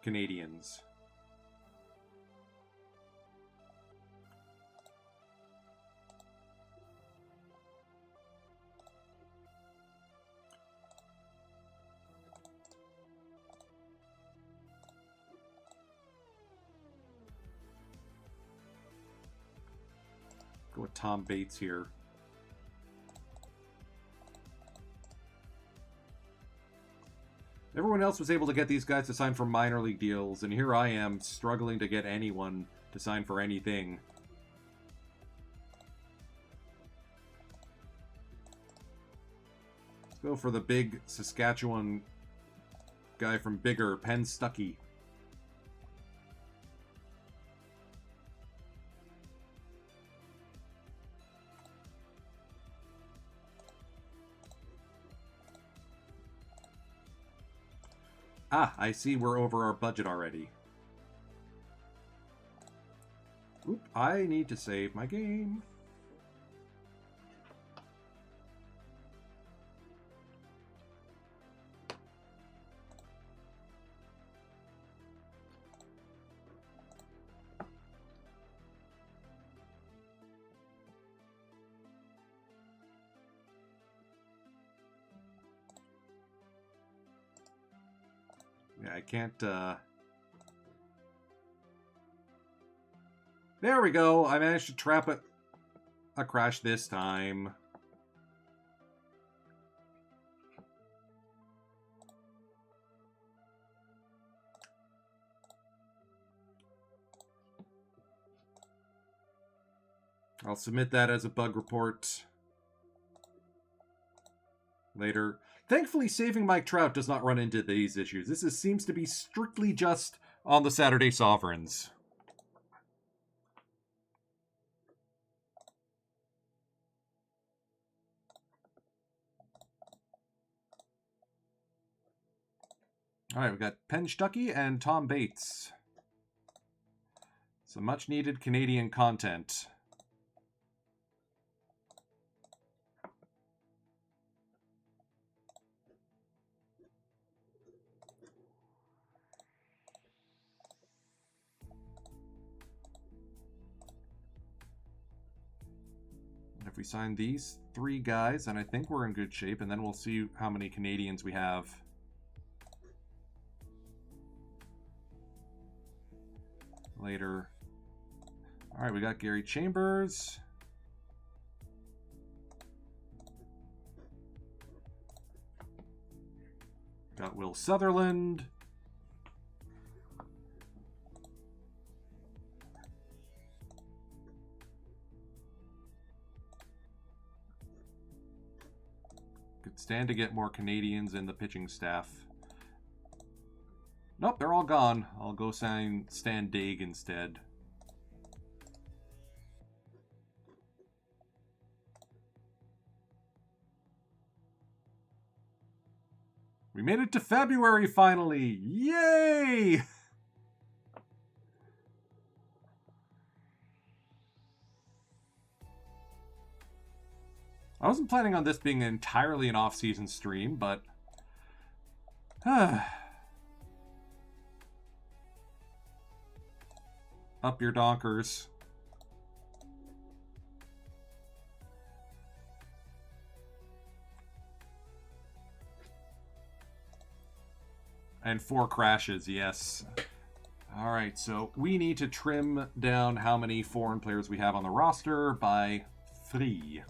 Canadians. Go with Tom Bates here. Everyone else was able to get these guys to sign for minor league deals, and here I am struggling to get anyone to sign for anything. Let's go for the big Saskatchewan guy from Bigger, Penn Stuckey. Ah, I see we're over our budget already. Oop, I need to save my game. Yeah, I can't, There we go! I managed to trap a crash this time. I'll submit that as a bug report later. Thankfully, saving Mike Trout does not run into these issues. Seems to be strictly just on the Saturday Sovereigns. Alright, we've got Penn Stuckey and Tom Bates. Some much-needed Canadian content. If we sign these 3 guys, then I think we're in good shape, and then we'll see how many Canadians we have. Later. Alright, we got Gary Chambers. Got Will Sutherland. Could stand to get more Canadians in the pitching staff. Nope, they're all gone. I'll go sign Stan Daig instead. We made it to February finally! Yay! I wasn't planning on this being entirely an off-season stream, but... Up your donkers. And 4 crashes, yes. Alright, so we need to trim down how many foreign players we have on the roster by 3.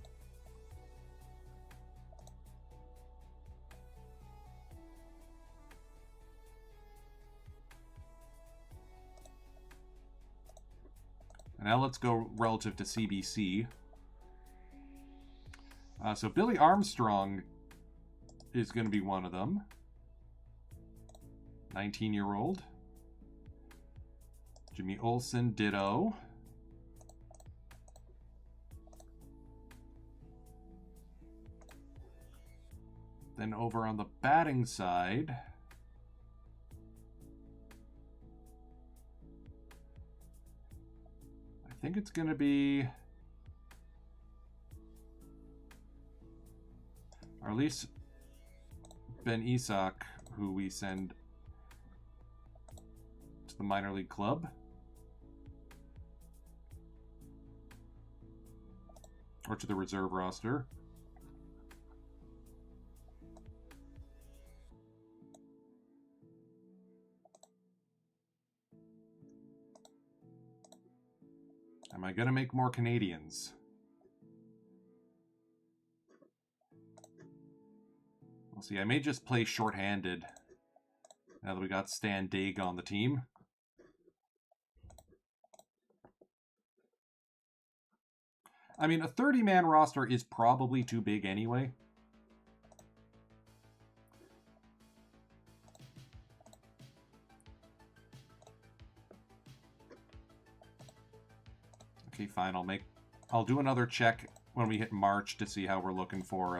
Now let's go relative to CBC. So Billy Armstrong is going to be one of them. 19-year-old. Jimmy Olsen, ditto. Then over on the batting side... I think it's going to be Arlis Ben Isak, who we send to the minor league club. Or to the reserve roster. Am I going to make more Canadians? We'll see. I may just play shorthanded now that we got Stan Daig on the team. I mean, a 30-man roster is probably too big anyway. Okay, fine. I'll do another check when we hit March to see how we're looking for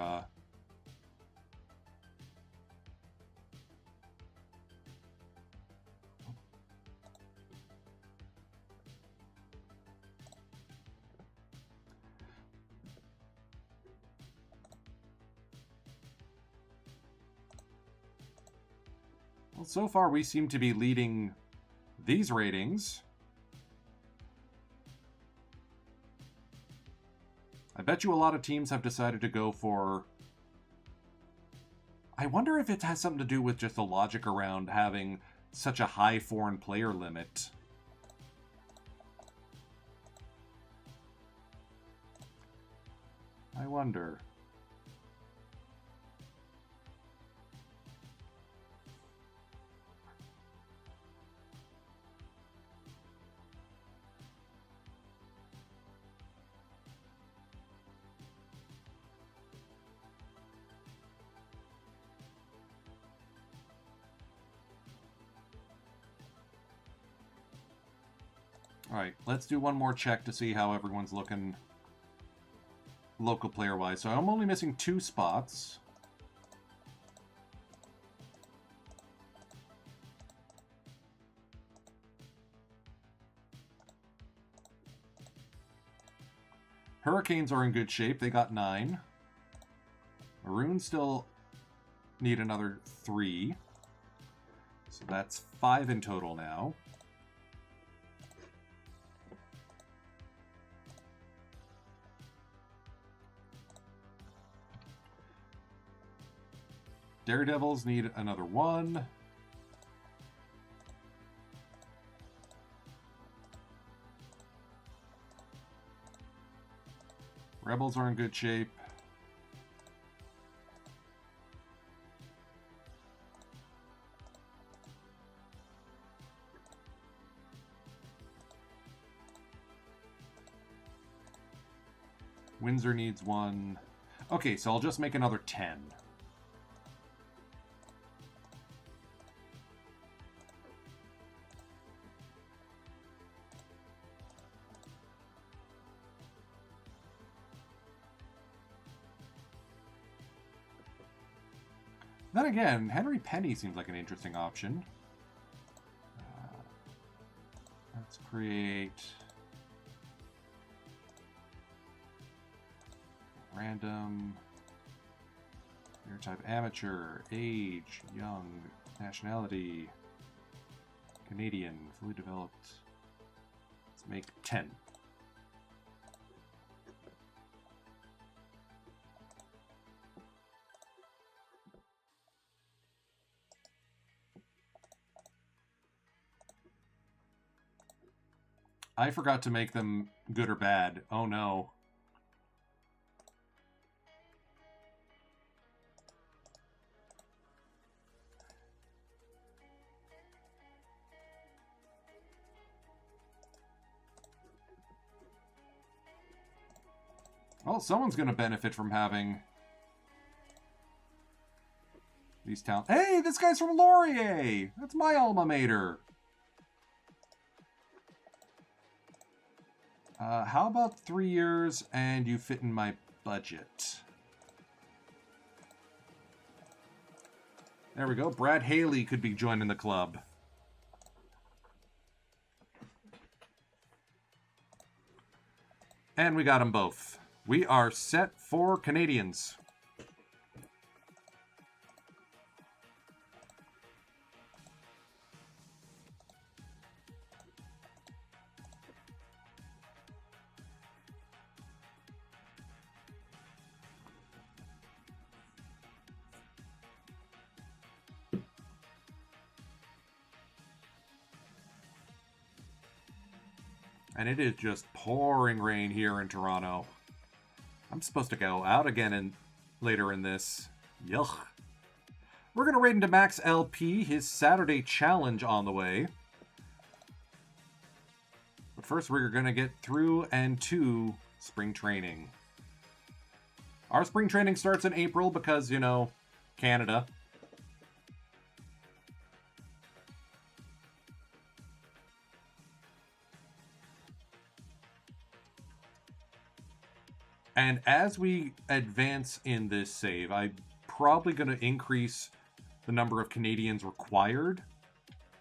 Well, so far we seem to be leading these ratings. I bet you a lot of teams have decided to go for... I wonder if it has something to do with just the logic around having such a high foreign player limit. I wonder. Alright, let's do one more check to see how everyone's looking local player-wise. So I'm only missing 2 spots. Hurricanes are in good shape. They got 9. Maroons still need another 3. So that's 5 in total now. Daredevils need another 1. Rebels are in good shape. Windsor needs 1. Okay, so I'll just make another 10. Then again, Henry Penny seems like an interesting option. Let's create random player type: amateur, age, young, nationality, Canadian, fully developed. Let's make 10. I forgot to make them good or bad. Oh no. Well, someone's going to benefit from having these talents. Hey, this guy's from Laurier! That's my alma mater. How about 3 years and you fit in my budget? There we go. Brad Haley could be joining the club. And we got them both. We are set for Canadians. And it is just pouring rain here in Toronto. I'm supposed to go out again later in this. Yuck. We're going to raid into Max LP, his Saturday challenge on the way. But first we're going to get through and to spring training. Our spring training starts in April because, you know, Canada. And as we advance in this save, I'm probably going to increase the number of Canadians required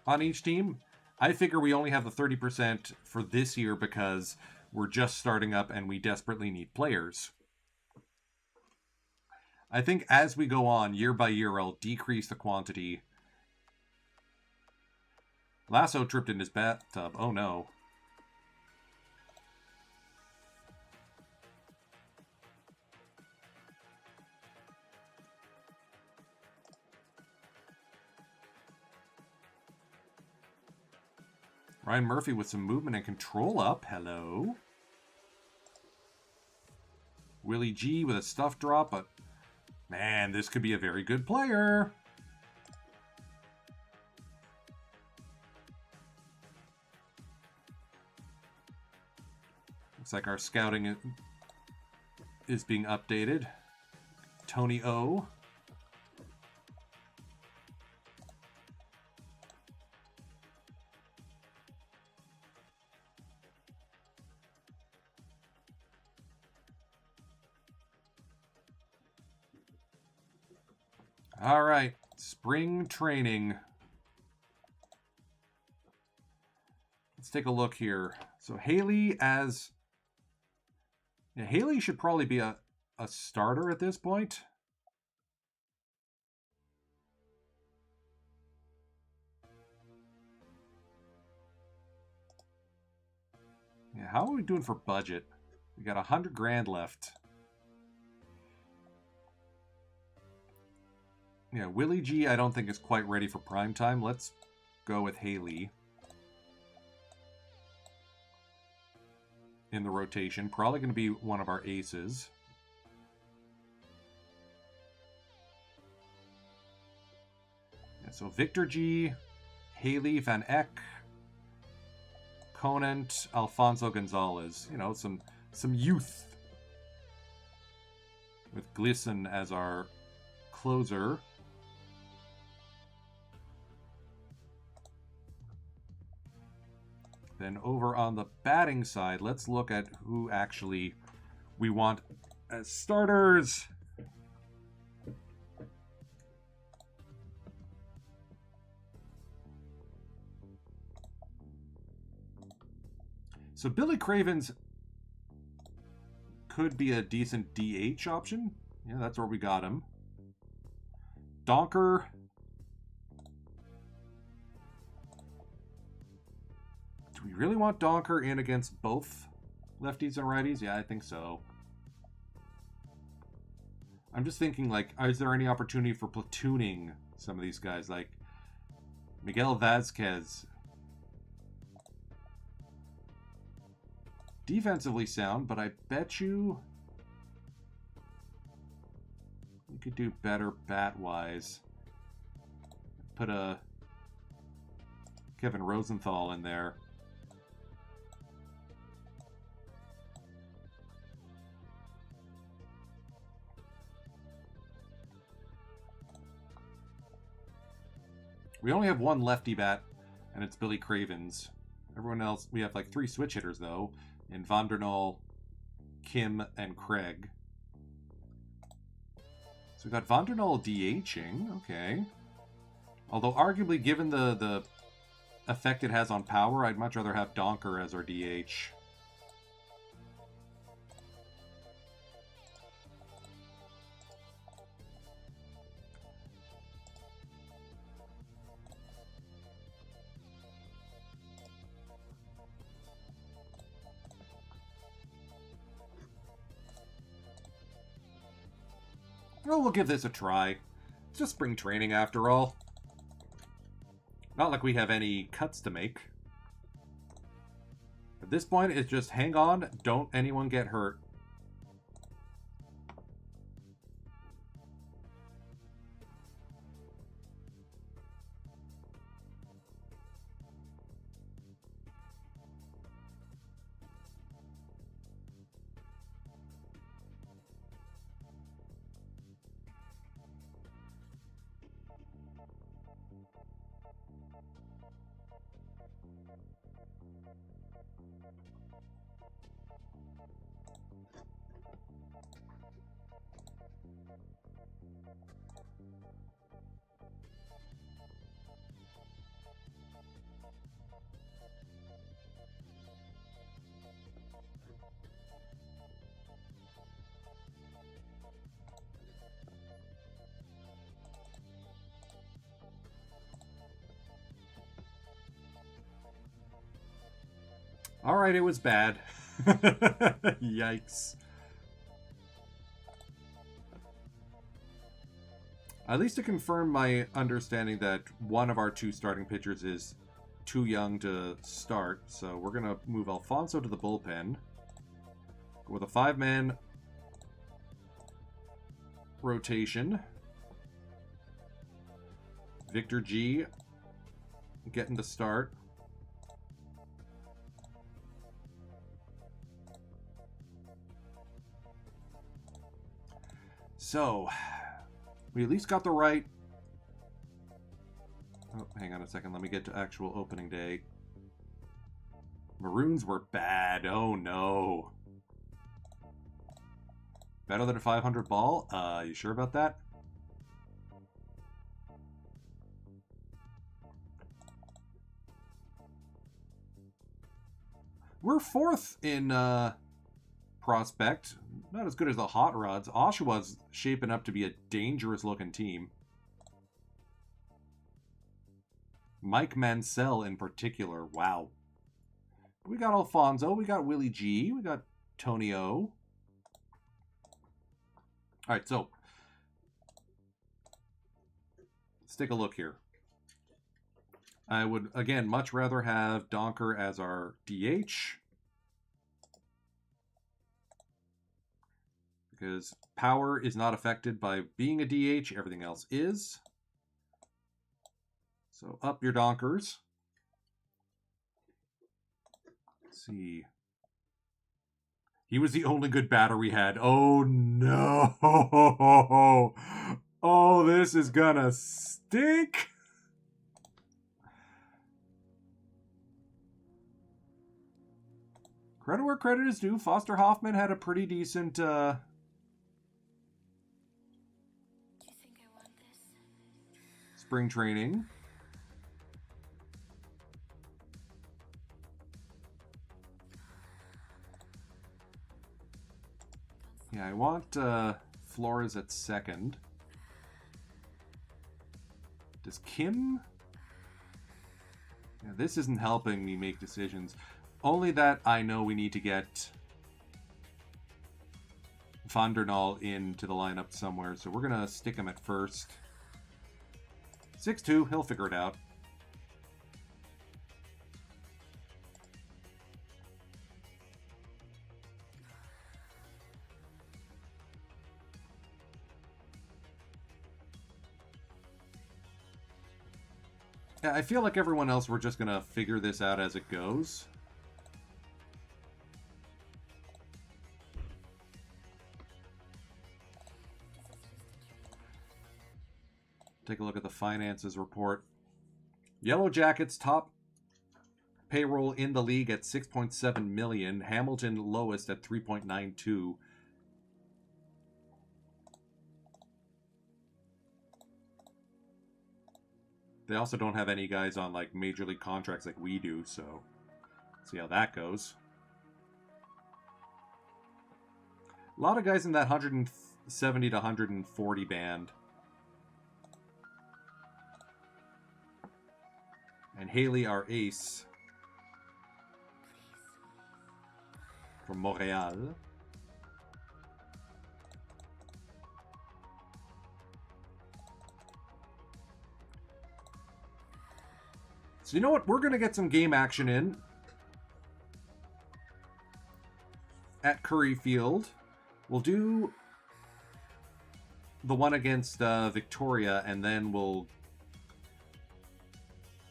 on each team. I figure we only have the 30% for this year because we're just starting up and we desperately need players. I think as we go on, year by year, I'll decrease the quantity Lasso tripped in his bathtub. Oh no. Ryan Murphy with some movement and control up. Hello. Willie G with a stuff drop, but man, this could be a very good player. Looks like our scouting is being updated. Tony O. All right, spring training. Let's take a look here. So Haley as... Yeah, Haley should probably be a starter at this point. Yeah, how are we doing for budget? We got 100 grand left. Yeah, Willie G I don't think is quite ready for prime time. Let's go with Haley in the rotation. Probably going to be one of our aces. Yeah, so Victor G, Haley, Van Eck, Conant, Alfonso Gonzalez. You know, some youth. With Gleason as our closer. Then over on the batting side, let's look at who actually we want as starters. So Billy Cravens could be a decent DH option. Yeah, that's where we got him. Donker. Do we really want Donker in against both lefties and righties? Yeah, I think so. I'm just thinking, like, is there any opportunity for platooning some of these guys? Like, Miguel Vazquez. Defensively sound, but I bet you could do better bat-wise. Put a Kevin Rosenthal in there. We only have one lefty bat, and it's Billy Cravens. Everyone else, we have like 3 switch hitters, though, in Vandernal, Kim, and Craig. So we got Vandernal DHing, okay. Although, arguably, given the effect it has on power, I'd much rather have Donker as our DH. Well, we'll give this a try. It's just spring training after all. Not like we have any cuts to make. At this point, it's just hang on, don't anyone get hurt. Alright, it was bad. Yikes. At least to confirm my understanding that one of our two starting pitchers is too young to start. So we're going to move Alfonso to the bullpen. Go with a 5-man rotation. Victor G getting the start. So, we at least got the right... Oh, hang on a second. Let me get to actual opening day. Maroons were bad. Oh, no. Better than a 500 ball? You sure about that? We're 4th in prospect. Not as good as the Hot Rods. Oshawa's shaping up to be a dangerous-looking team. Mike Mansell in particular. Wow. We got Alfonso. We got Willie G. We got Tony O. Alright, so let's take a look here. I would, again, much rather have Donker as our DH. Because power is not affected by being a DH. Everything else is. So up your Donkers. Let's see. He was the only good batter we had. Oh, no. Oh, this is gonna stink. Credit where credit is due. Foster Hoffman had a pretty decent... Do you think I want this? Spring training. Yeah, I want Flores at second. Does Kim... Yeah, this isn't helping me make decisions. Only that I know we need to get Van der Nal into the lineup somewhere, so we're going to stick him at first. 6-2, he'll figure it out. Yeah, I feel like everyone else, we're just going to figure this out as it goes. Take a look at the finances report. Yellow Jackets top payroll in the league at $6.7 million. Hamilton lowest at $3.92. They also don't have any guys on like major league contracts like we do, so see how that goes. A lot of guys in that 170 to 140 band. And Haley, our ace from Montreal. So you know what? We're going to get some game action in at Curry Field. We'll do the one against Victoria, and then we'll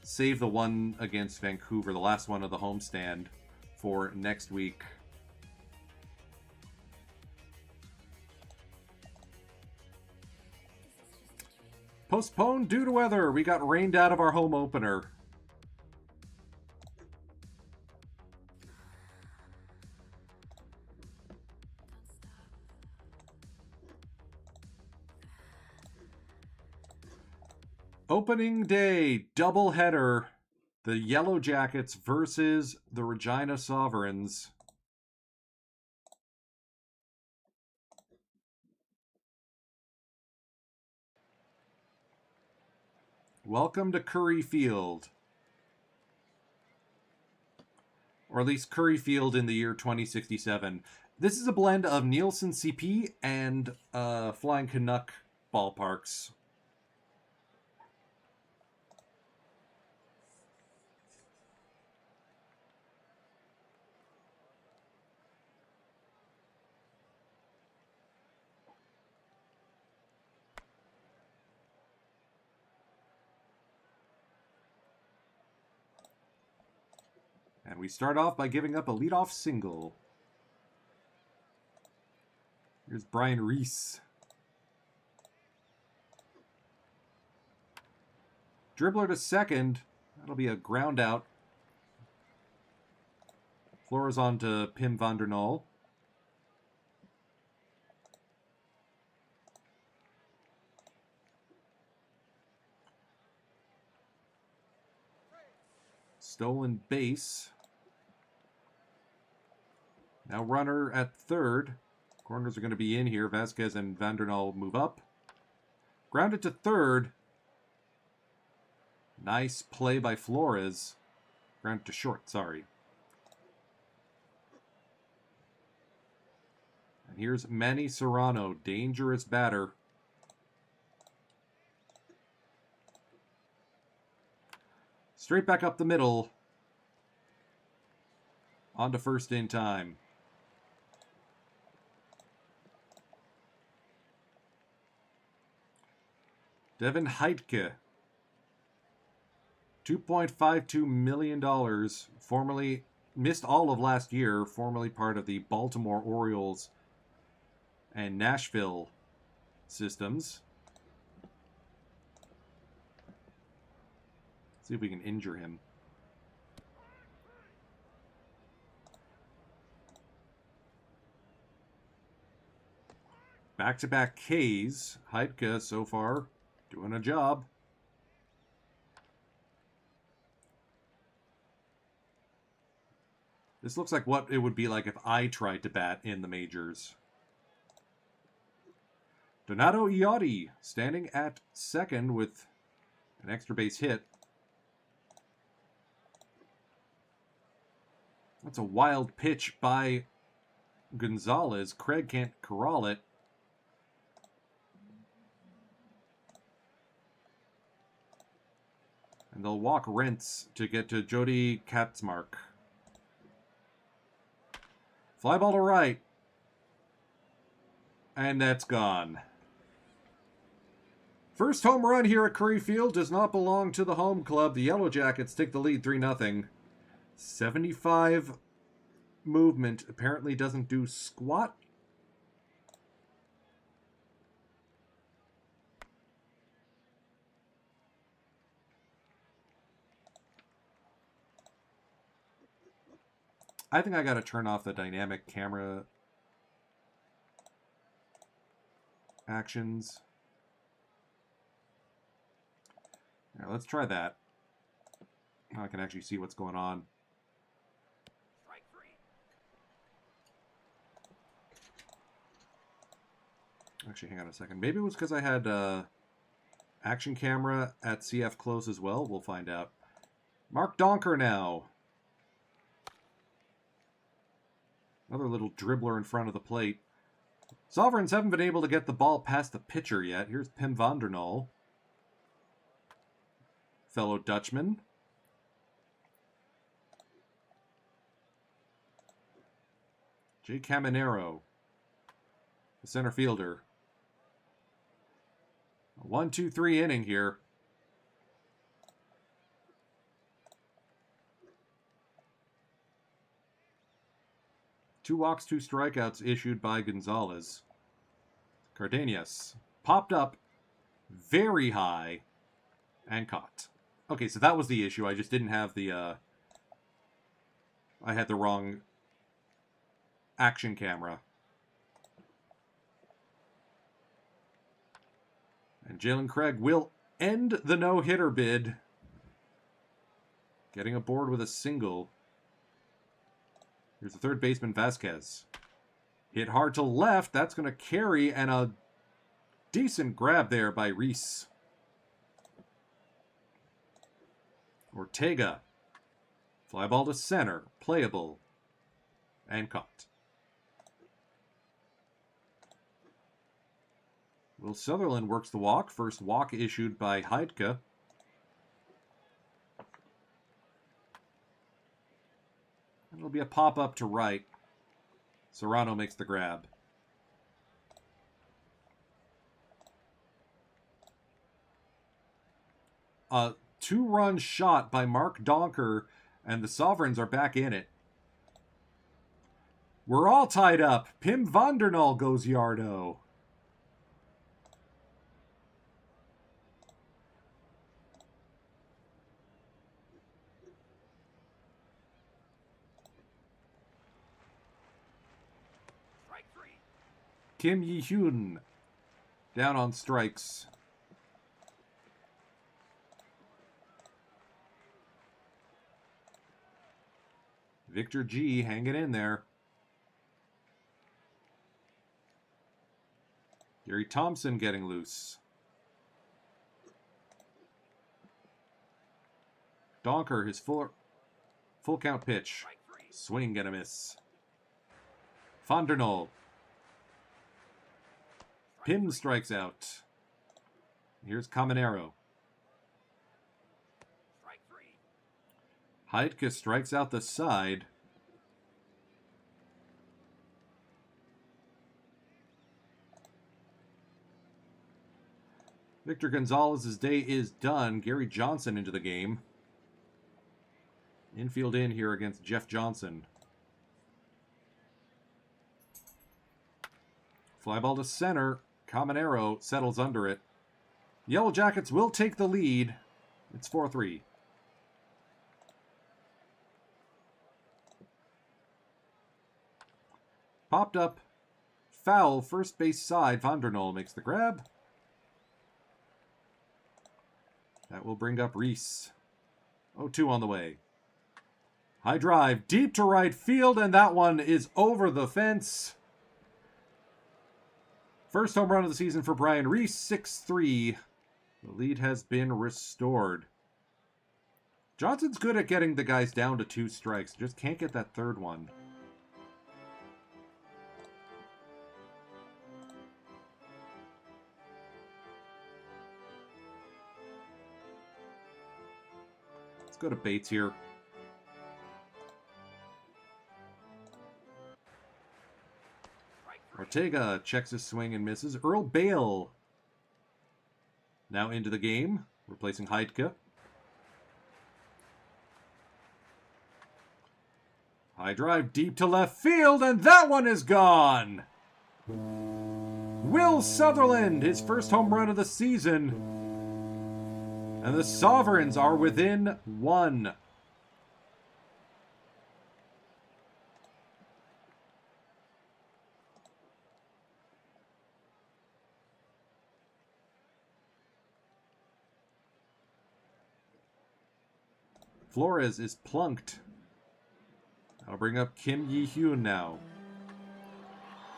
save the one against Vancouver, the last one of the homestand, for next week. Postponed due to weather. We got rained out of our home opener. Opening day doubleheader. The Yellow Jackets versus the Regina Sovereigns. Welcome to Curry Field. or at least Curry Field in the year 2067. This is a blend of Nielsen CP and Flying Canuck ballparks. And we start off by giving up a leadoff single. Here's Brian Reese. Dribbler to second. That'll be a ground out. Flores on to Pim van der Nol. Stolen base. Now runner at third. Corners are going to be in here. Vasquez and van der Nol move up. Grounded to third. Nice play by Flores. Grounded to short, sorry. And here's Manny Serrano, dangerous batter. Straight back up the middle. On to first in time. Devin Heitke. $2.52 million. Formerly missed all of last year. Formerly part of the Baltimore Orioles and Nashville systems. See if we can injure him. Back-to-back Ks. Heitke so far doing a job. This looks like what it would be like if I tried to bat in the majors. Donato Iotti standing at second with an extra base hit. That's a wild pitch by Gonzalez. Craig can't corral it. And they'll walk Rentz to get to Jody Katzmark. Fly ball to right. And that's gone. First home run here at Curry Field does not belong to the home club. The Yellow Jackets take the lead 3-0. 75 movement apparently doesn't do squat. I think I got to turn off the dynamic camera actions. Now let's try that. Now I can actually see what's going on. Actually, hang on a second. Maybe it was because I had action camera at CF close as well. We'll find out. Mark Donker now. Another little dribbler in front of the plate. Sovereigns haven't been able to get the ball past the pitcher yet. Here's Pim van der Nol. Fellow Dutchman. Jay Caminero, the center fielder. A 1-2-3 inning here. Two walks, two strikeouts issued by Gonzalez. Cardenas popped up very high and caught. Okay, so that was the issue. I just didn't have the... I had the wrong action camera. And Jalen Craig will end the no-hitter bid. Getting aboard with a single. Here's the third baseman, Vasquez. Hit hard to left. That's going to carry, and a decent grab there by Reese. Ortega. Fly ball to center. playable. And caught. Will Sutherland works the walk. First walk issued by Heidke. It'll be a pop-up to right. Serrano makes the grab. A two-run shot by Mark Donker, and the Sovereigns are back in it. We're all tied up. Pim Vandernal goes yardo. Kim Yi-hyun down on strikes. Victor G hanging in there. Gary Thompson getting loose. Donker, his full count pitch. Swing and a miss. Vandernal. Pim strikes out. Here's Caminero. Heidke strikes out the side. Victor Gonzalez's day is done. Gary Johnson into the game. Infield in here against Jeff Johnson. Fly ball to center. Caminero settles under it. Yellow Jackets will take the lead. It's 4-3. Popped up. Foul. First base side. Vandernal makes the grab. That will bring up Reese. 0-2 on the way. High drive. Deep to right field. And that one is over the fence. First home run of the season for Brian Reese, 6-3. The lead has been restored. Johnson's good at getting the guys down to 2 strikes. Just can't get that third one. Let's go to Bates here. Ortega checks his swing and misses. Earl Bale now into the game, replacing Heidke. High drive deep to left field, and that one is gone! Will Sutherland, his first home run of the season. And the Sovereigns are within 1. Flores is plunked. I'll bring up Kim Yi-hyun now.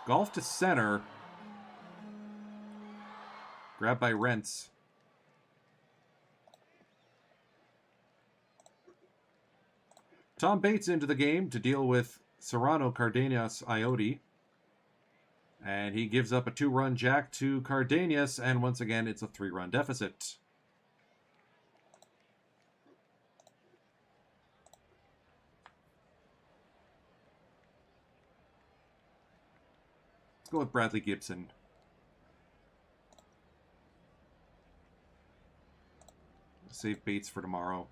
Golf to center. Grabbed by Rentz. Tom Bates into the game to deal with Serrano, Cardenas, Iotti. And he gives up a 2-run jack to Cardenas, and once again it's a 3-run deficit. Let's go with Bradley Gibson. Save Bates for tomorrow.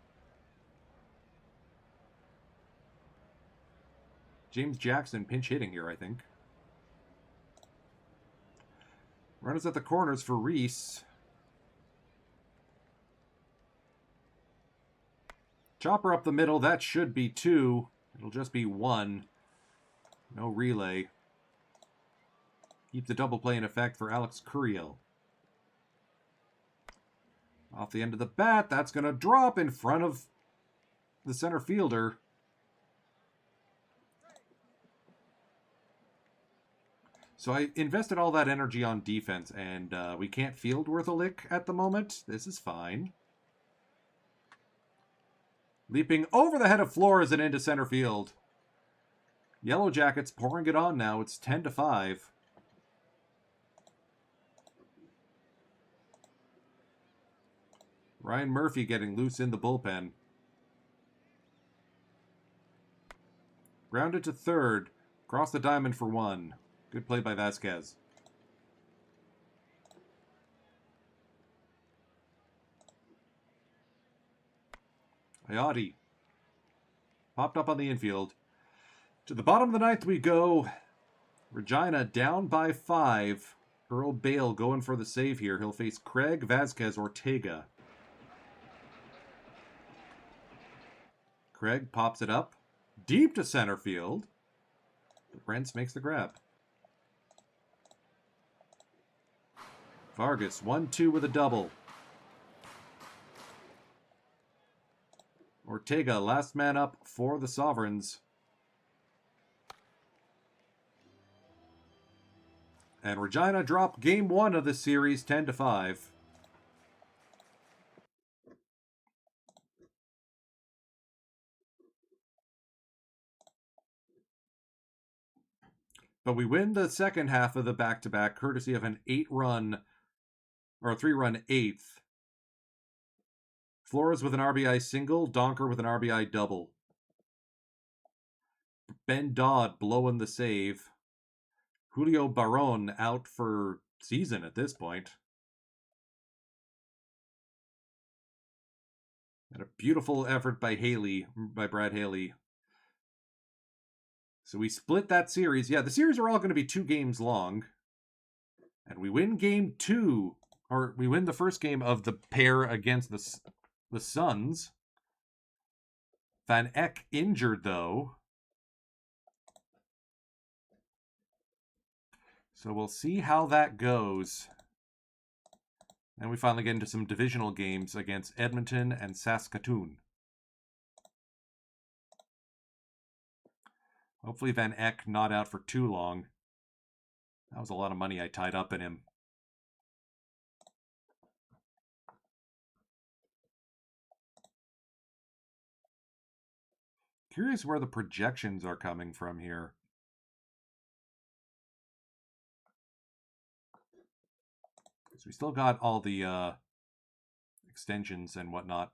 James Jackson pinch hitting here, I think. Runners at the corners for Reese. Chopper up the middle. That should be 2. It'll just be 1. No relay. Keep the double play in effect for Alex Curiel. Off the end of the bat. That's going to drop in front of the center fielder. So I invested all that energy on defense, and we can't field worth a lick at the moment. This is fine. Leaping over the head of Flores and into center field. Yellow Jackets pouring it on now. It's 10-5. Ryan Murphy getting loose in the bullpen. Grounded to third. Cross the diamond for one. Good play by Vasquez. Ayati. Popped up on the infield. To the bottom of the ninth we go. Regina down by 5. Earl Bale going for the save here. He'll face Craig, Vasquez, Ortega. Craig pops it up. Deep to center field. But Brents makes the grab. Vargas, 1-2 with a double. Ortega, last man up for the Sovereigns. And Regina drop game 1 of the series 10-5. But we win the second half of the back-to-back courtesy of an 8-run, or a 3-run 8th. Flores with an RBI single, Donker with an RBI double. Ben Dodd blowing the save. Julio Barron out for season at this point. And a beautiful effort by Brad Haley. So we split that series. Yeah, the series are all going to be 2 games long. And we win game 2, or we win the first game of the pair against the Suns. Van Eck injured, though. So we'll see how that goes. And we finally get into some divisional games against Edmonton and Saskatoon. Hopefully Van Eck not out for too long. That was a lot of money I tied up in him. Curious where the projections are coming from here. So we still got all the extensions and whatnot.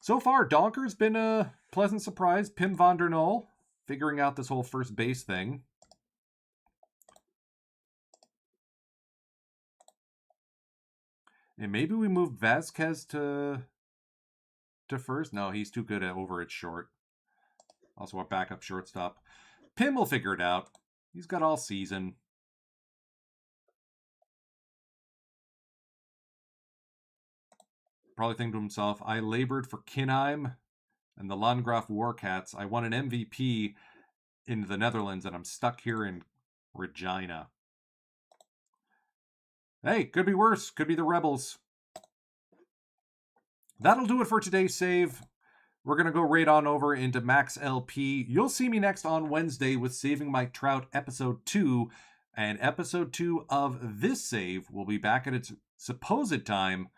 So far, Donker's been a pleasant surprise. Pim van der Nul figuring out this whole first base thing. And maybe we move Vasquez to first. No, he's too good over at short. Also our backup shortstop. Pim will figure it out. He's got all season. Probably thinking to himself, I labored for Kinheim and the Landgraf Warcats. I won an MVP in the Netherlands, and I'm stuck here in Regina. Hey, could be worse. Could be the Rebels. That'll do it for today's save. We're going to go right on over into Max LP. You'll see me next on Wednesday with Saving Mike Trout Episode 2. And Episode 2 of this save will be back at its supposed time,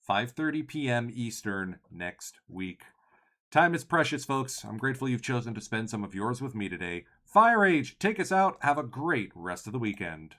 5:30 p.m. Eastern next week. Time is precious, folks. I'm grateful you've chosen to spend some of yours with me today. Firage, take us out. Have a great rest of the weekend.